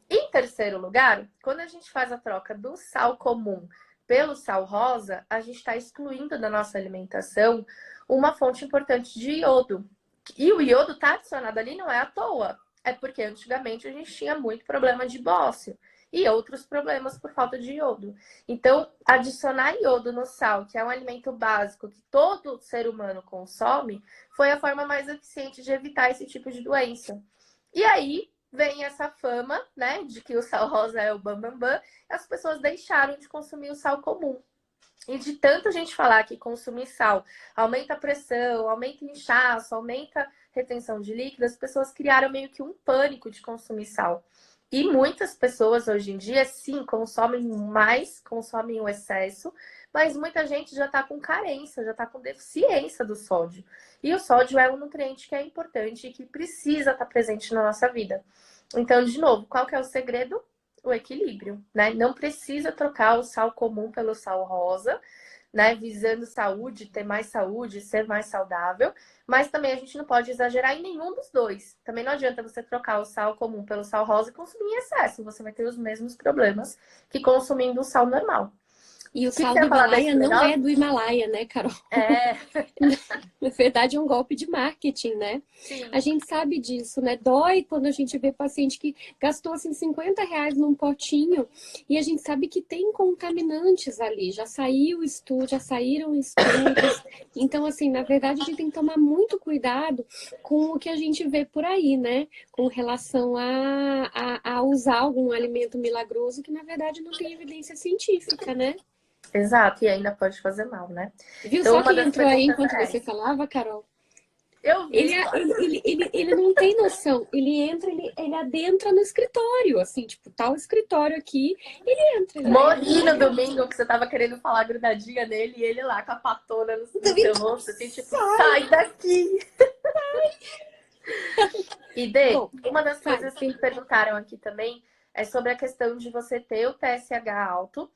Em terceiro lugar, quando a gente faz a troca do sal comum pelo sal rosa, a gente está excluindo da nossa alimentação uma fonte importante de iodo. E o iodo está adicionado ali não é à toa. É porque antigamente a gente tinha muito problema de bócio e outros problemas por falta de iodo. Então, adicionar iodo no sal, que é um alimento básico que todo ser humano consome, foi a forma mais eficiente de evitar esse tipo de doença. E aí vem essa fama, né, de que o sal rosa é o bambambam, bam, bam, e as pessoas deixaram de consumir o sal comum. E de tanta gente falar que consumir sal aumenta a pressão, aumenta o inchaço, aumenta a retenção de líquido, as pessoas criaram meio que um pânico de consumir sal. E muitas pessoas hoje em dia, sim, consomem mais, consomem o excesso, mas muita gente já está com carência, já está com deficiência do sódio. E o sódio é um nutriente que é importante e que precisa estar presente na nossa vida. Então, de novo, qual que é o segredo? O equilíbrio, né? Não precisa trocar o sal comum pelo sal rosa, né? Visando saúde, ter mais saúde, ser mais saudável. Mas também a gente não pode exagerar em nenhum dos dois. Também não adianta você trocar o sal comum pelo sal rosa e consumir em excesso. Você vai ter os mesmos problemas que consumindo o sal normal. E o Que sal você do ia falar da Himalaia não é esclerose? do Himalaia, né, Carol? É, Na verdade, é um golpe de marketing, né? sim. A gente sabe disso, né? Dói quando a gente vê paciente que gastou assim R$ 50 num potinho e a gente sabe que tem contaminantes ali. Já saiu estudo, já saíram estudos. Então, assim, na verdade, a gente tem que tomar muito cuidado com o que a gente vê por aí, né? Com relação a usar algum alimento milagroso que, na verdade, não tem evidência científica, né? Exato, e ainda pode fazer mal, né? Viu Então, só uma quem das entrou aí perguntas enquanto é você essa. falava, Carol? Eu Ele, vi, ele não tem noção. Ele entra, ele adentra no escritório, assim, tipo, tá o escritório aqui, ele entra, ele vai morri no entrar. domingo que você tava querendo falar grudadinha nele e ele lá com a patona no Também seu rosto, assim, tipo, sai. sai daqui! E Dê, Bom, uma das fale. coisas que me perguntaram aqui também é sobre a questão de você ter o TSH alto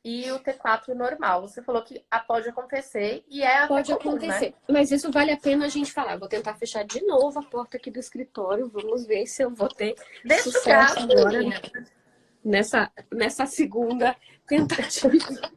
e o T4 normal. Você falou que pode acontecer e é até Pode comum, né? acontecer, mas isso vale a pena a gente falar. Vou tentar fechar de novo a porta aqui do escritório. Vamos ver se eu vou ter Deixa o sucesso gato, agora menina. nessa segunda tentativa.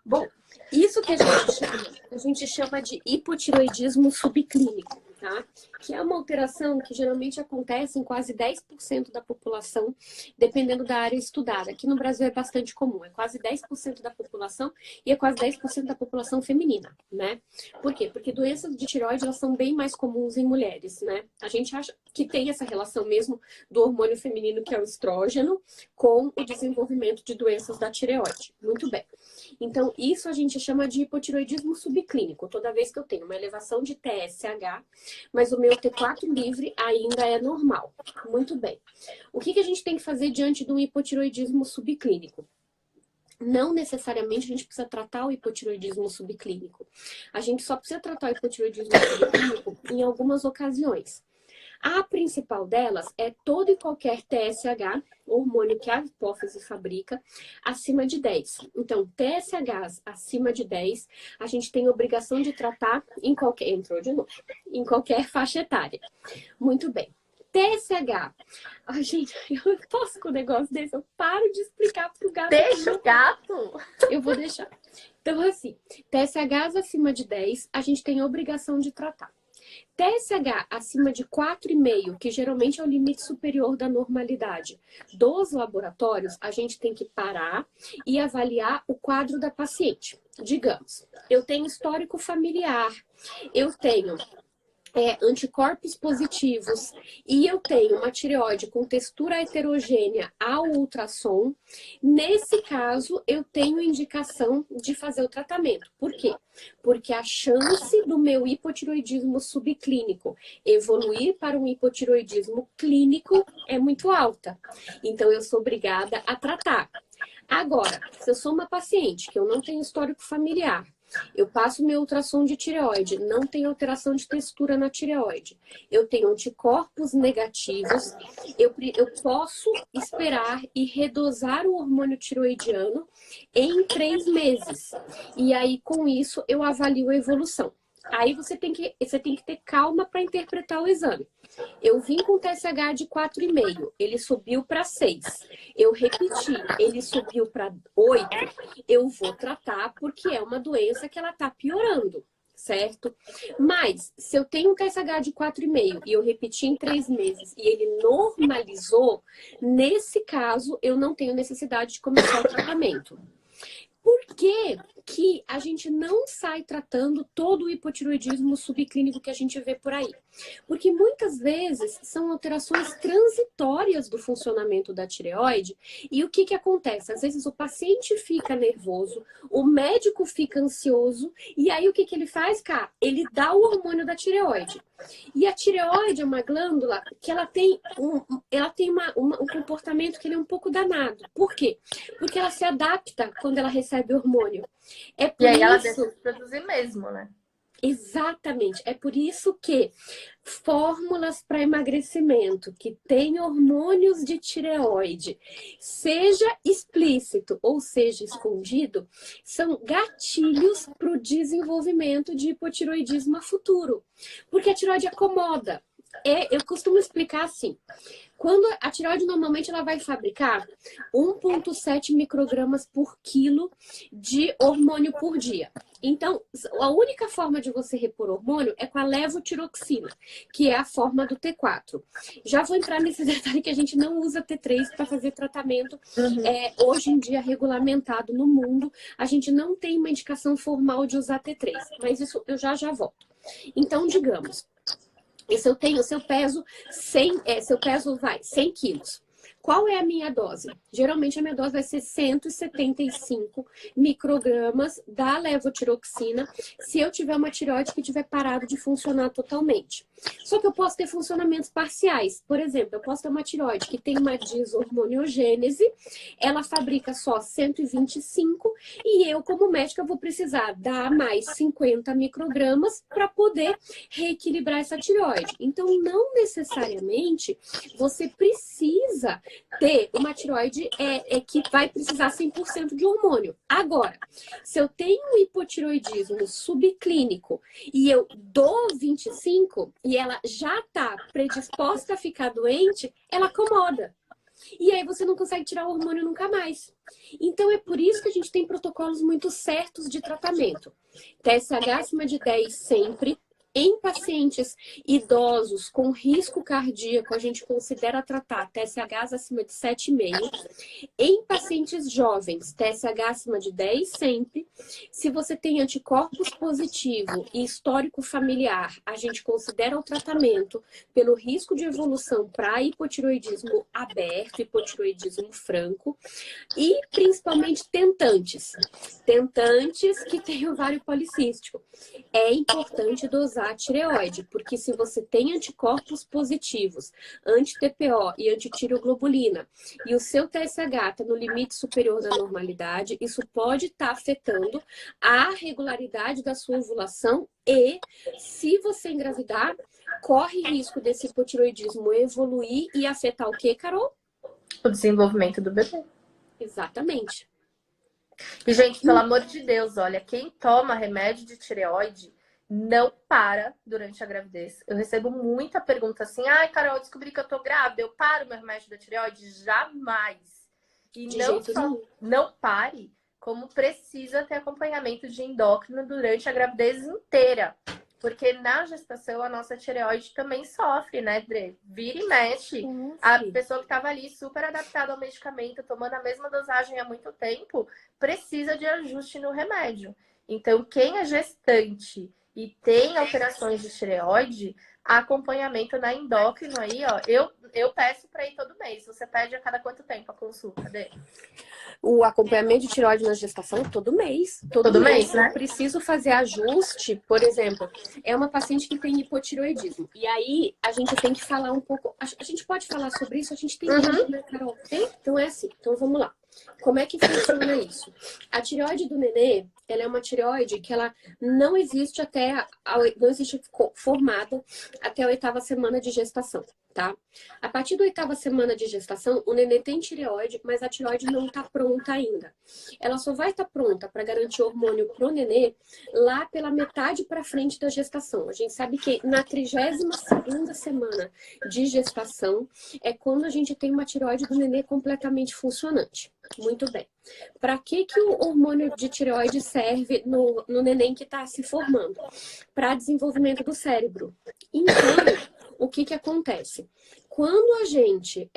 Bom, isso que a gente chama de hipotiroidismo subclínico, tá? Que é uma alteração que geralmente acontece em quase 10% da população, dependendo da área estudada. Aqui no Brasil é bastante comum, é quase 10% da população e é quase 10% da população feminina, né? Por quê? Porque doenças de tireoide, elas são bem mais comuns em mulheres, né? A gente acha que tem essa relação mesmo do hormônio feminino, que é o estrógeno, com o desenvolvimento de doenças da tireoide. Muito bem. Então, isso a gente chama de hipotiroidismo subclínico. Toda vez que eu tenho uma elevação de TSH, mas o meu T4 livre ainda é normal. Muito bem. O que a gente tem que fazer diante de um hipotiroidismo subclínico? Não necessariamente a gente precisa tratar o hipotiroidismo subclínico. A gente só precisa tratar o hipotiroidismo subclínico em algumas ocasiões. A principal delas é todo e qualquer TSH, hormônio que a hipófise fabrica, acima de 10. Então, TSHs acima de 10, a gente tem obrigação de tratar em qualquer... Entrou de novo. Em qualquer faixa etária. Muito bem. TSH. Ai, gente, eu posso com um negócio desse? Eu paro de explicar pro gato. Deixa o gato! Eu vou deixar. Então, assim, TSHs acima de 10, a gente tem obrigação de tratar. TSH acima de 4,5, que geralmente é o limite superior da normalidade, dos laboratórios, a gente tem que parar e avaliar o quadro da paciente. Digamos, eu tenho histórico familiar, eu tenho anticorpos positivos e eu tenho uma tireoide com textura heterogênea ao ultrassom, nesse caso eu tenho indicação de fazer o tratamento. Por quê? Porque a chance do meu hipotiroidismo subclínico evoluir para um hipotiroidismo clínico é muito alta. Então eu sou obrigada a tratar. Agora, se eu sou uma paciente que eu não tenho histórico familiar, Eu passo meu ultrassom de tireoide, não tem alteração de textura na tireoide. Eu tenho anticorpos negativos, eu posso esperar e redosar o hormônio tiroidiano em 3 meses. E aí, com isso, eu avalio a evolução. Aí você tem que ter calma para interpretar o exame. Eu vim com TSH de 4,5, ele subiu para 6. Eu repeti, ele subiu para 8. Eu vou tratar porque é uma doença que ela está piorando, certo? Mas, se eu tenho um TSH de 4,5 e eu repeti em 3 meses e ele normalizou, nesse caso, eu não tenho necessidade de começar o tratamento. Por que que a gente não sai tratando todo o hipotiroidismo subclínico que a gente vê por aí? Porque muitas vezes são alterações transitórias do funcionamento da tireoide. E o que que acontece? Às vezes o paciente fica nervoso, o médico fica ansioso, e aí o que que ele faz, cara? Ele dá o hormônio da tireoide. E a tireoide é uma glândula que ela tem um comportamento que ele é um pouco danado. Por quê? Porque ela se adapta quando ela recebe hormônio. É por E aí ela isso... deixa de produzir mesmo, né? Exatamente. É por isso que fórmulas para emagrecimento que têm hormônios de tireoide, seja explícito ou seja escondido, são gatilhos para o desenvolvimento de hipotiroidismo a futuro. Porque a tireoide acomoda. Eu costumo explicar assim. Quando a tireoide normalmente ela vai fabricar 1,7 microgramas por quilo de hormônio por dia. Então, a única forma de você repor hormônio é com a levotiroxina, que é a forma do T4. Já vou entrar nesse detalhe que a gente não usa T3 para fazer tratamento. Hoje em dia, regulamentado no mundo, a gente não tem uma indicação formal de usar T3, mas isso eu já volto. Então, digamos, se eu peso 100 quilos, qual é a minha dose? Geralmente a minha dose vai ser 175 microgramas da levotiroxina se eu tiver uma tireoide que tiver parado de funcionar totalmente. Só que eu posso ter funcionamentos parciais. Por exemplo, eu posso ter uma tireoide que tem uma deshormoniogênese, ela fabrica só 125 e eu, como médica, vou precisar dar mais 50 microgramas para poder reequilibrar essa tireoide. Então, não necessariamente você precisa ter uma tireoide que vai precisar 100% de hormônio. Agora, se eu tenho um hipotiroidismo subclínico e eu dou 25 e ela já está predisposta a ficar doente, ela acomoda. E aí você não consegue tirar o hormônio nunca mais. Então é por isso que a gente tem protocolos muito certos de tratamento. TSH acima de 10 sempre. Em pacientes idosos com risco cardíaco, a gente considera tratar TSHs acima de 7,5. Em pacientes jovens, TSH acima de 10 sempre. Se você tem anticorpos positivo e histórico familiar, a gente considera o tratamento pelo risco de evolução para hipotiroidismo aberto, hipotiroidismo franco. E principalmente tentantes. Tentantes que têm ovário policístico. É importante dosar a tireoide, porque se você tem anticorpos positivos, anti-TPO e antitireoglobulina, e o seu TSH está no limite superior da normalidade, isso pode estar afetando a regularidade da sua ovulação e, se você engravidar, corre risco desse hipotiroidismo evoluir e afetar o quê, Carol? O desenvolvimento do bebê. Exatamente. E, gente, pelo amor de Deus, olha, quem toma remédio de tireoide não para durante a gravidez. Eu recebo muita pergunta assim, ai, Carol, eu descobri que eu tô grávida, eu paro meu remédio da tireoide? Jamais. E não só não pare, como precisa ter acompanhamento de endócrino durante a gravidez inteira. Porque na gestação a nossa tireoide também sofre, né, Dre? Vira e mexe. A pessoa que estava ali super adaptada ao medicamento, tomando a mesma dosagem há muito tempo, precisa de ajuste no remédio. Então, quem é gestante e tem alterações de tireoide, acompanhamento na endócrino aí, ó. Eu peço para ir todo mês. Você pede a cada quanto tempo a consulta dele? O acompanhamento de tireoide na gestação todo mês. Todo mês, né? Eu preciso fazer ajuste, por exemplo, é uma paciente que tem hipotireoidismo. E aí a gente tem que falar um pouco. A gente pode falar sobre isso? A gente tem tempo, né, Carol? Então é assim. Então vamos lá. Como é que funciona isso? A tireoide do nenê, ela é uma tireoide que ela não existe não existe formada até a 8ª semana de gestação, tá? A partir da 8ª semana de gestação, o nenê tem tireoide, mas a tireoide não está pronta ainda. Ela só vai estar pronta para garantir hormônio pro nenê lá pela metade para frente da gestação. A gente sabe que na 32ª semana de gestação é quando a gente tem uma tireoide do nenê completamente funcionante. Muito bem. Para que o hormônio de tireoide serve no neném que está se formando? Para desenvolvimento do cérebro. Então, o que acontece? Quando a gente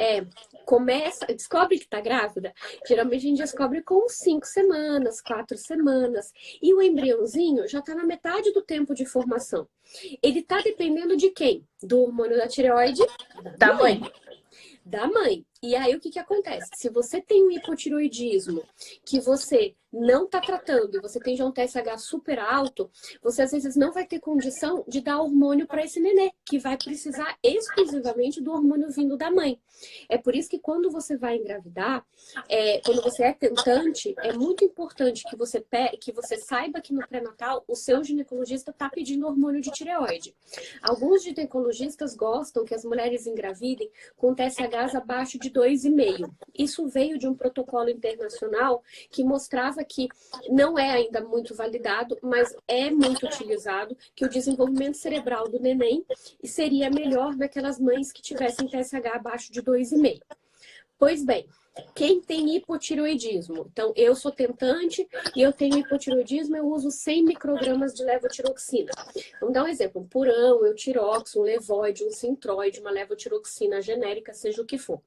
descobre que está grávida, geralmente a gente descobre com 5 semanas, 4 semanas, e o embriãozinho já está na metade do tempo de formação. Ele está dependendo de quem? Do hormônio da tireoide? Da mãe. Da mãe. E aí, o que acontece? Se você tem um hipotiroidismo que você não está tratando e você tem já um TSH super alto, você às vezes não vai ter condição de dar hormônio para esse nenê, que vai precisar exclusivamente do hormônio vindo da mãe. É por isso que quando você vai engravidar, quando você é tentante, é muito importante que você saiba que no pré-natal o seu ginecologista está pedindo hormônio de tireoide. Alguns ginecologistas gostam que as mulheres engravidem com TSHs abaixo de 2,5. Isso veio de um protocolo internacional que mostrava que não é ainda muito validado, mas é muito utilizado, que o desenvolvimento cerebral do neném seria melhor naquelas mães que tivessem TSH abaixo de 2,5. Pois bem, quem tem hipotiroidismo? Então, eu sou tentante e eu tenho hipotiroidismo, eu uso 100 microgramas de levotiroxina. Vamos dar um exemplo, um purão, um eutirox, um levoide, um sintroide, uma levotiroxina genérica, seja o que for.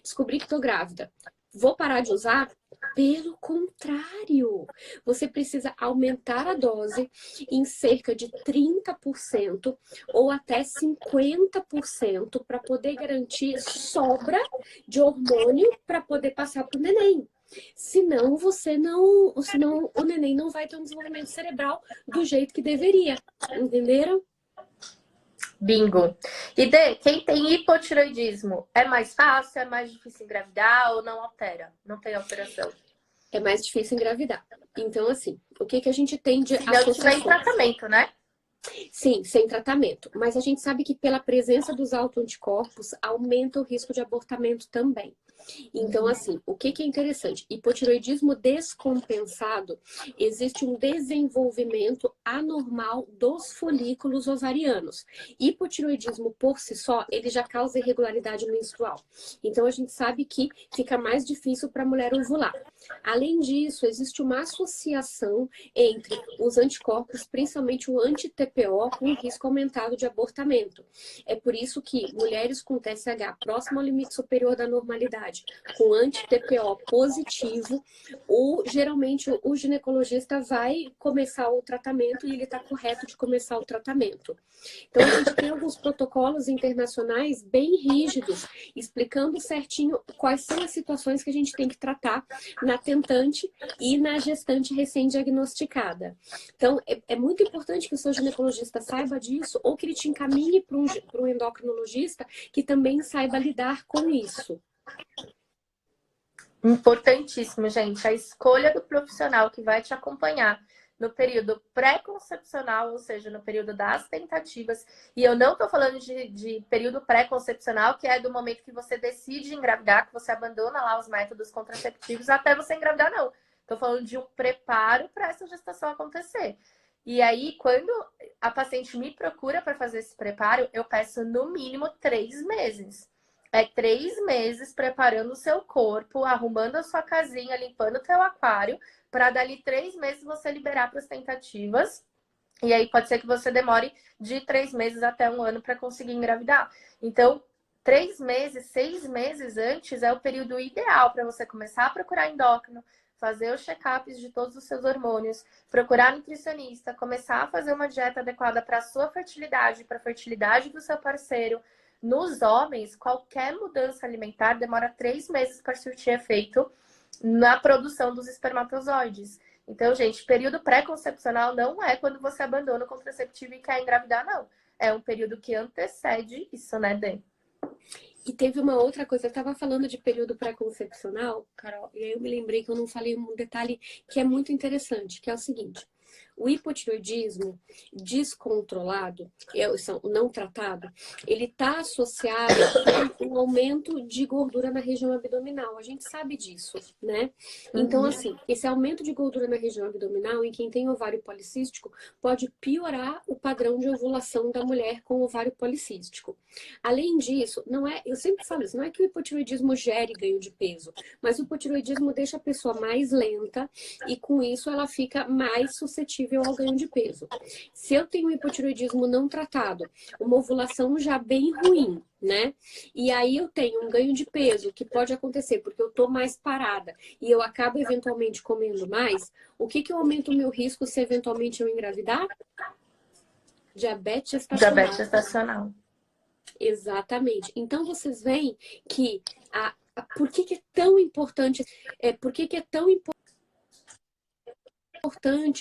Descobri que estou grávida. Vou parar de usar? Pelo contrário, você precisa aumentar a dose em cerca de 30% ou até 50% para poder garantir sobra de hormônio para poder passar para o neném. Senão, senão o neném não vai ter um desenvolvimento cerebral do jeito que deveria. Entenderam? Bingo. E quem tem hipotiroidismo, é mais fácil, é mais difícil engravidar ou não altera? Não tem alteração? É mais difícil engravidar. Então, assim, o que a gente tem de Se não tiver em tratamento, né? Sim, sem tratamento. Mas a gente sabe que pela presença dos autoanticorpos aumenta o risco de abortamento também. Então, assim, o que é interessante? Hipotiroidismo descompensado, existe um desenvolvimento anormal dos folículos ovarianos. Hipotiroidismo por si só, ele já causa irregularidade menstrual. Então, a gente sabe que fica mais difícil para a mulher ovular. Além disso, existe uma associação entre os anticorpos, principalmente o anti-TPO, com o risco aumentado de abortamento. É por isso que mulheres com TSH próximo ao limite superior da normalidade, com anti-TPO positivo, geralmente o ginecologista vai começar o tratamento e ele está correto de começar o tratamento. Então, a gente tem alguns protocolos internacionais bem rígidos, explicando certinho quais são as situações que a gente tem que tratar na tentante e na gestante recém-diagnosticada. Então, é muito importante que o seu ginecologista saiba disso ou que ele te encaminhe para um endocrinologista que também saiba lidar com isso. Importantíssimo, gente. A escolha do profissional que vai te acompanhar no período pré-concepcional, ou seja, no período das tentativas. E eu não estou falando de período pré-concepcional, que é do momento que você decide engravidar, que você abandona lá os métodos contraceptivos até você engravidar, não. Estou falando de um preparo para essa gestação acontecer. E aí, quando a paciente me procura para fazer esse preparo, eu peço no mínimo 3 meses. É 3 meses preparando o seu corpo, arrumando a sua casinha, limpando o teu aquário, para dali 3 meses você liberar para as tentativas. E aí pode ser que você demore de 3 meses até 1 ano para conseguir engravidar. Então, 3 meses, 6 meses antes é o período ideal para você começar a procurar endócrino, fazer os check-ups de todos os seus hormônios, procurar nutricionista, começar a fazer uma dieta adequada para a sua fertilidade, para a fertilidade do seu parceiro. Nos homens, qualquer mudança alimentar demora 3 meses para surtir efeito na produção dos espermatozoides. Então, gente, período pré-concepcional não é quando você abandona o contraceptivo e quer engravidar, não. É um período que antecede isso, né, Dê? E teve uma outra coisa, eu estava falando de período pré-concepcional, Carol, e aí eu me lembrei que eu não falei um detalhe que é muito interessante, que é o seguinte: o hipotireoidismo descontrolado, não tratado, ele está associado com um aumento de gordura na região abdominal. A gente sabe disso, né? Então, Uhum. assim, esse aumento de gordura na região abdominal, em quem tem ovário policístico, pode piorar o padrão de ovulação da mulher com ovário policístico. Além disso, não é, eu sempre falo isso, não é que o hipotireoidismo gere ganho de peso, mas o hipotireoidismo deixa a pessoa mais lenta e com isso ela fica mais suscetível ao ganho de peso. Se eu tenho hipotireoidismo não tratado, uma ovulação já bem ruim, né? E aí eu tenho um ganho de peso que pode acontecer porque eu tô mais parada e eu acabo eventualmente comendo mais, o que que aumenta o meu risco se eventualmente eu engravidar? Diabetes Diabetes gestacional. gestacional. Exatamente. Então vocês veem que por que que é tão importante, por que que é tão importante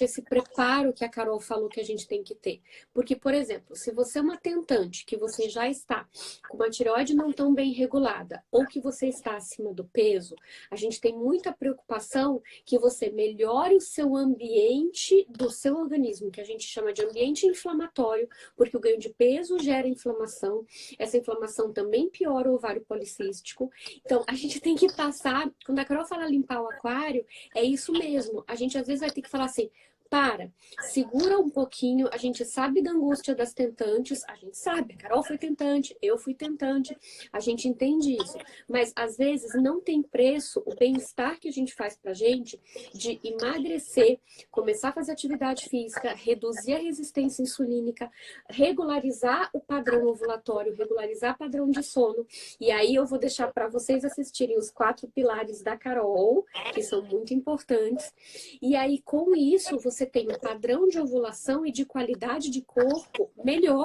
esse preparo que a Carol falou que a gente tem que ter. Porque, por exemplo, se você é uma tentante, que você já está com uma tireoide não tão bem regulada, ou que você está acima do peso, a gente tem muita preocupação que você melhore o seu ambiente do seu organismo, que a gente chama de ambiente inflamatório, porque o ganho de peso gera inflamação, essa inflamação também piora o ovário policístico. Então, a gente tem que passar, quando a Carol fala limpar o aquário, é isso mesmo. A gente às vezes vai ter que falar assim: para, segura um pouquinho. A gente sabe da angústia das tentantes, a gente sabe. A Carol foi tentante, eu fui tentante, a gente entende isso. Mas às vezes não tem preço o bem-estar que a gente faz pra gente de emagrecer, começar a fazer atividade física, reduzir a resistência insulínica, regularizar o padrão ovulatório, regularizar o padrão de sono. E aí eu vou deixar para vocês assistirem os 4 pilares da Carol, que são muito importantes. E aí, com isso, você tem um padrão de ovulação e de qualidade de corpo melhor.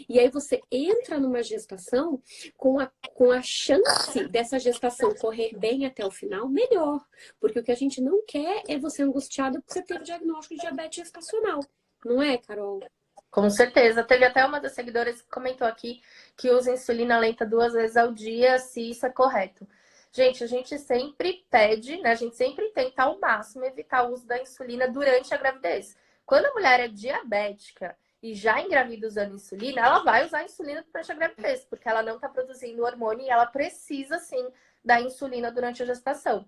E aí você entra numa gestação com a chance dessa gestação correr bem até o final melhor. Porque o que a gente não quer é você angustiada porque você teve diagnóstico de diabetes gestacional. Não é, Carol? Com certeza. Teve até uma das seguidoras que comentou aqui que usa insulina lenta 2 vezes ao dia, se isso é correto. Gente, a gente sempre pede, né? A gente sempre tenta ao máximo evitar o uso da insulina durante a gravidez. Quando a mulher é diabética e já engravida usando insulina, ela vai usar insulina durante a gravidez, porque ela não está produzindo hormônio e ela precisa sim da insulina durante a gestação.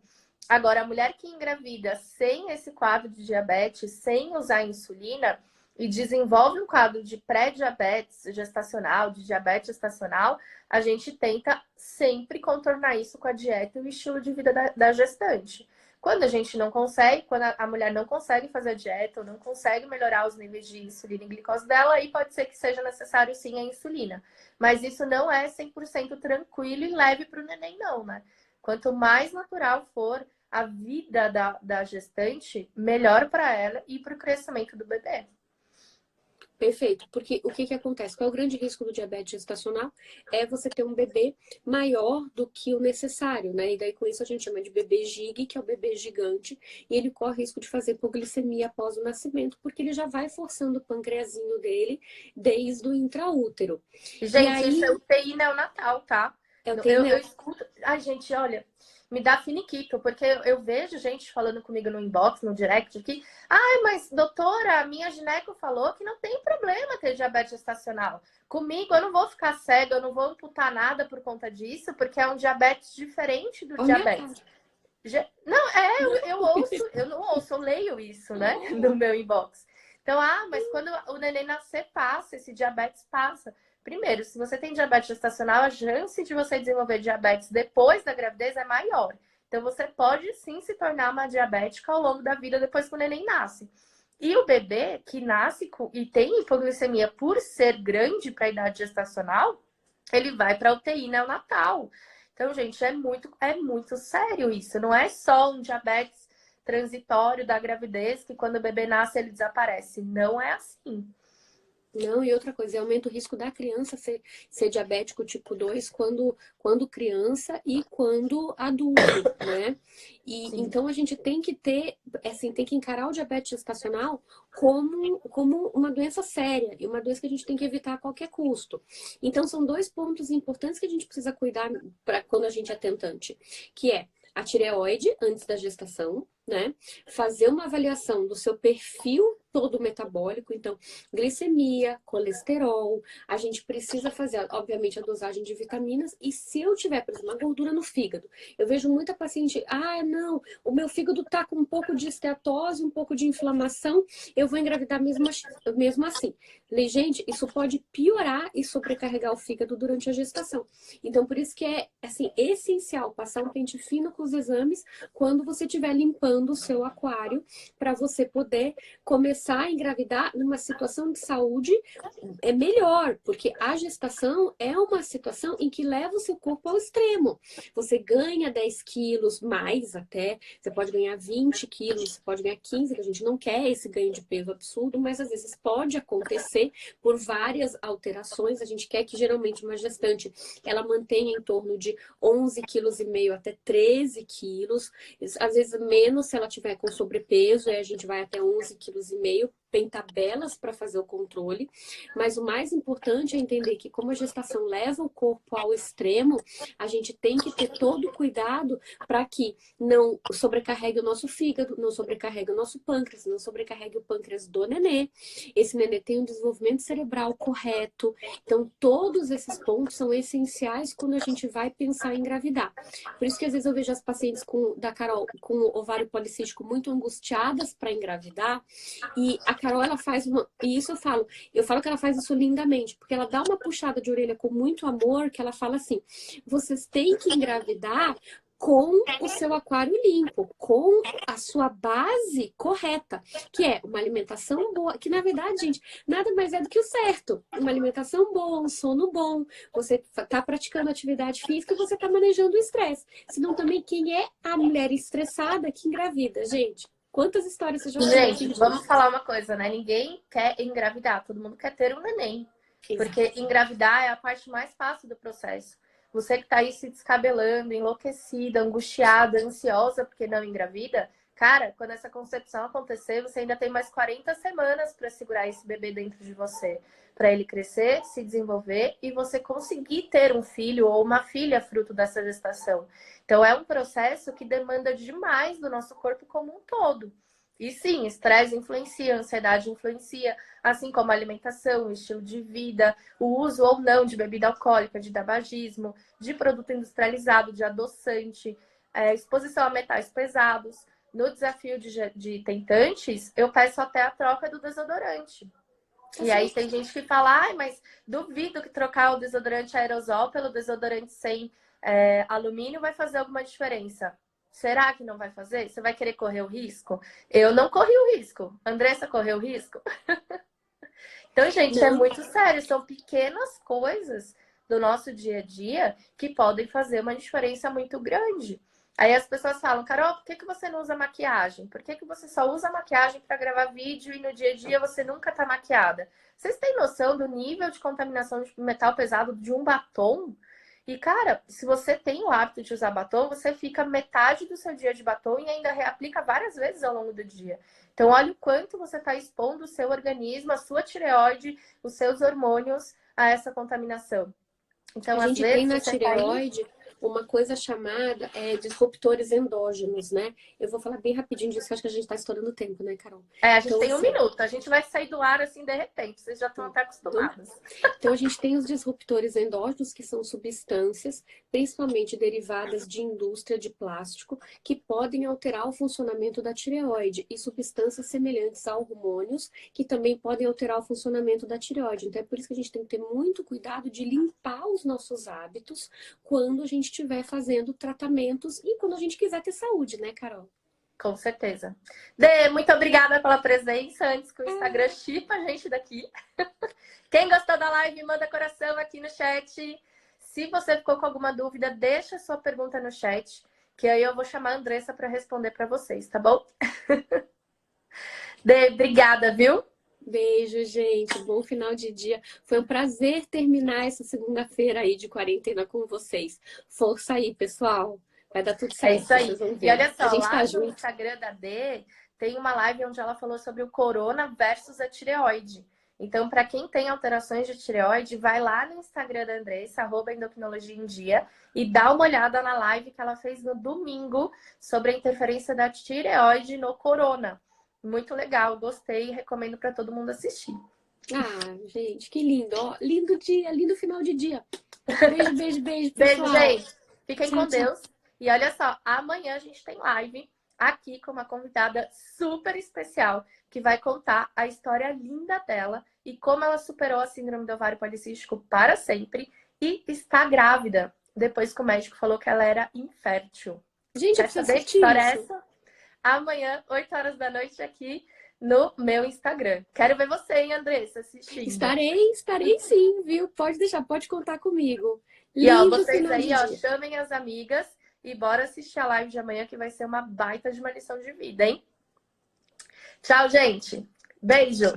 Agora, a mulher que engravida sem esse quadro de diabetes, sem usar insulina, e desenvolve um quadro de pré-diabetes gestacional, de diabetes gestacional, a gente tenta sempre contornar isso com a dieta e o estilo de vida da gestante. Quando a gente não consegue, quando a mulher não consegue fazer a dieta ou não consegue melhorar os níveis de insulina e glicose dela, aí pode ser que seja necessário sim a insulina. Mas isso não é 100% tranquilo e leve para o neném não, né? Quanto mais natural for a vida da gestante, melhor para ela e para o crescimento do bebê. Perfeito, porque o que que acontece? Qual é o grande risco do diabetes gestacional? É você ter um bebê maior do que o necessário, né? E daí com isso a gente chama de bebê gig, que é o bebê gigante, e ele corre risco de fazer hipoglicemia após o nascimento, porque ele já vai forçando o pâncreasinho dele desde o intraútero. E Gente, isso aí, é UTI neonatal, tá? é o Eu TNEO. escuto. Ai, gente, olha, me dá finiquito, porque eu vejo gente falando comigo no inbox, no direct aqui. Ai, mas doutora, a minha gineco falou que não tem problema ter diabetes gestacional. Comigo, eu não vou ficar cega, eu não vou amputar nada por conta disso, porque é um diabetes diferente do Olha a minha diabetes. cara. Não, eu ouço, eu não ouço, eu leio isso, né? No meu inbox. Então, mas quando o neném nascer, passa, esse diabetes passa. Primeiro, se você tem diabetes gestacional, a chance de você desenvolver diabetes depois da gravidez é maior. Então, você pode sim se tornar uma diabética ao longo da vida depois que o neném nasce. E o bebê que nasce e tem hipoglicemia por ser grande para a idade gestacional, ele vai para a UTI neonatal. Então, gente, é muito sério isso. Não é só um diabetes transitório da gravidez que quando o bebê nasce ele desaparece. Não é assim. Não, e outra coisa, aumenta o risco da criança ser diabético tipo 2 quando criança e quando adulto, né? E Sim. então a gente tem que ter, assim, tem que encarar o diabetes gestacional como uma doença séria e uma doença que a gente tem que evitar a qualquer custo. Então são dois pontos importantes que a gente precisa cuidar para quando a gente é tentante, que é a tireoide antes da gestação, né? Fazer uma avaliação do seu perfil todo metabólico, então glicemia, colesterol, a gente precisa fazer, obviamente, a dosagem de vitaminas e se eu tiver, por exemplo, uma gordura no fígado, eu vejo muita paciente, não, o meu fígado tá com um pouco de esteatose, um pouco de inflamação, eu vou engravidar mesmo assim. Falei, gente, isso pode piorar e sobrecarregar o fígado durante a gestação. Então, por isso que é, assim, essencial passar um pente fino com os exames quando você estiver limpando o seu aquário para você poder começar a engravidar numa situação de saúde melhor, porque a gestação é uma situação em que leva o seu corpo ao extremo. Você ganha 10 quilos, mais até, você pode ganhar 20 quilos, você pode ganhar 15, que a gente não quer esse ganho de peso absurdo, mas às vezes pode acontecer por várias alterações. A gente quer que geralmente uma gestante ela mantenha em torno de 11,5 quilos até 13 quilos, às vezes menos se ela tiver com sobrepeso, aí a gente vai até 11,5 quilos. Tem tabelas para fazer o controle, mas o mais importante é entender que como a gestação leva o corpo ao extremo, a gente tem que ter todo o cuidado para que não sobrecarregue o nosso fígado, não sobrecarregue o nosso pâncreas, não sobrecarregue o pâncreas do nenê. Esse nenê tem um desenvolvimento cerebral correto. Então, todos esses pontos são essenciais quando a gente vai pensar em engravidar. Por isso que às vezes eu vejo as pacientes da Carol com o ovário policístico muito angustiadas para engravidar, e a Carol, ela faz e isso eu falo que ela faz isso lindamente, porque ela dá uma puxada de orelha com muito amor, que ela fala assim, vocês têm que engravidar com o seu aquário limpo, com a sua base correta, que é uma alimentação boa, que na verdade, gente, nada mais é do que o certo. Uma alimentação boa, um sono bom, você está praticando atividade física, você está manejando o estresse. Senão também quem é a mulher estressada que engravida, gente? Quantas histórias vocês já conhecem Gente, disso? vamos falar uma coisa, né? Ninguém quer engravidar, todo mundo quer ter um neném. Exato. Porque engravidar é a parte mais fácil do processo. Você que tá aí se descabelando, enlouquecida, angustiada, ansiosa porque não engravida, cara, quando essa concepção acontecer, você ainda tem mais 40 semanas para segurar esse bebê dentro de você, para ele crescer, se desenvolver e você conseguir ter um filho ou uma filha fruto dessa gestação. Então é um processo que demanda demais do nosso corpo como um todo. E sim, estresse influencia, ansiedade influencia, assim como a alimentação, o estilo de vida, o uso ou não de bebida alcoólica, de tabagismo, de produto industrializado, de adoçante, exposição a metais pesados. No desafio de tentantes, eu peço até a troca do desodorante. E aí tem gente que fala, mas duvido que trocar o desodorante aerosol pelo desodorante sem alumínio vai fazer alguma diferença. Será que não vai fazer? Você vai querer correr o risco? Eu não corri o risco. Andressa correu o risco? Então, gente, é Não, muito sério. São pequenas coisas do nosso dia a dia que podem fazer uma diferença muito grande. Aí as pessoas falam, Carol, por que você não usa maquiagem? Por que você só usa maquiagem para gravar vídeo e no dia a dia você nunca tá maquiada? Vocês têm noção do nível de contaminação de metal pesado de um batom? E, cara, se você tem o hábito de usar batom, você fica metade do seu dia de batom e ainda reaplica várias vezes ao longo do dia. Então, olha o quanto você está expondo o seu organismo, a sua tireoide, os seus hormônios a essa contaminação. a Então, às gente tem vezes, na você está aí. tireoide uma coisa chamada disruptores endógenos, né? Eu vou falar bem rapidinho disso, que acho que a gente está estourando o tempo, né, Carol? A gente Então, tem um assim, minuto, a gente vai sair do ar assim de repente, vocês já estão até acostumados. então, a gente tem os disruptores endógenos, que são substâncias, principalmente derivadas de indústria de plástico, que podem alterar o funcionamento da tireoide, e substâncias semelhantes a hormônios, que também podem alterar o funcionamento da tireoide. Então, é por isso que a gente tem que ter muito cuidado de limpar os nossos hábitos quando a gente estiver fazendo tratamentos e quando a gente quiser ter saúde, né, Carol? Com certeza. Dê, muito obrigada pela presença. Antes que o Instagram chipa a gente daqui. Quem gostou da live, manda coração aqui no chat. Se você ficou com alguma dúvida, deixa sua pergunta no chat, que aí eu vou chamar a Andressa para responder para vocês, tá bom? Dê, obrigada, viu? Beijo, gente. Bom final de dia. Foi um prazer terminar essa segunda-feira aí de quarentena com vocês. Força aí, pessoal. Vai dar tudo É certo, isso aí. vocês vão E ver. olha A só, gente tá lá no junto. Instagram da D tem uma live onde ela falou sobre o corona versus a tireoide. Então, para quem tem alterações de tireoide, vai lá no Instagram da Andressa, @endocrinologia em dia, e dá uma olhada na live que ela fez no domingo sobre a interferência da tireoide no corona. Muito legal, gostei e recomendo para todo mundo assistir. Ah, gente, que lindo. Ó, lindo dia, lindo final de dia. Beijo, beijo, beijo, Beijo, pessoal. gente. Fiquem Tchau, com tchau. Deus. E olha só, amanhã a gente tem live aqui com uma convidada super especial que vai contar a história linda dela e como ela superou a síndrome do ovário policístico para sempre e está grávida, depois que o médico falou que ela era infértil. Gente, eu Quer preciso saber que assistir história é isso. essa? Amanhã, 8 horas da noite, aqui no meu Instagram. Quero ver você, hein, Andressa, assistindo. Estarei sim, viu? Pode deixar, pode contar comigo. E ó, Lindo vocês final de aí, ó, dia. chamem as amigas e bora assistir a live de amanhã que vai ser uma baita de uma lição de vida, hein? Tchau, gente. Beijo.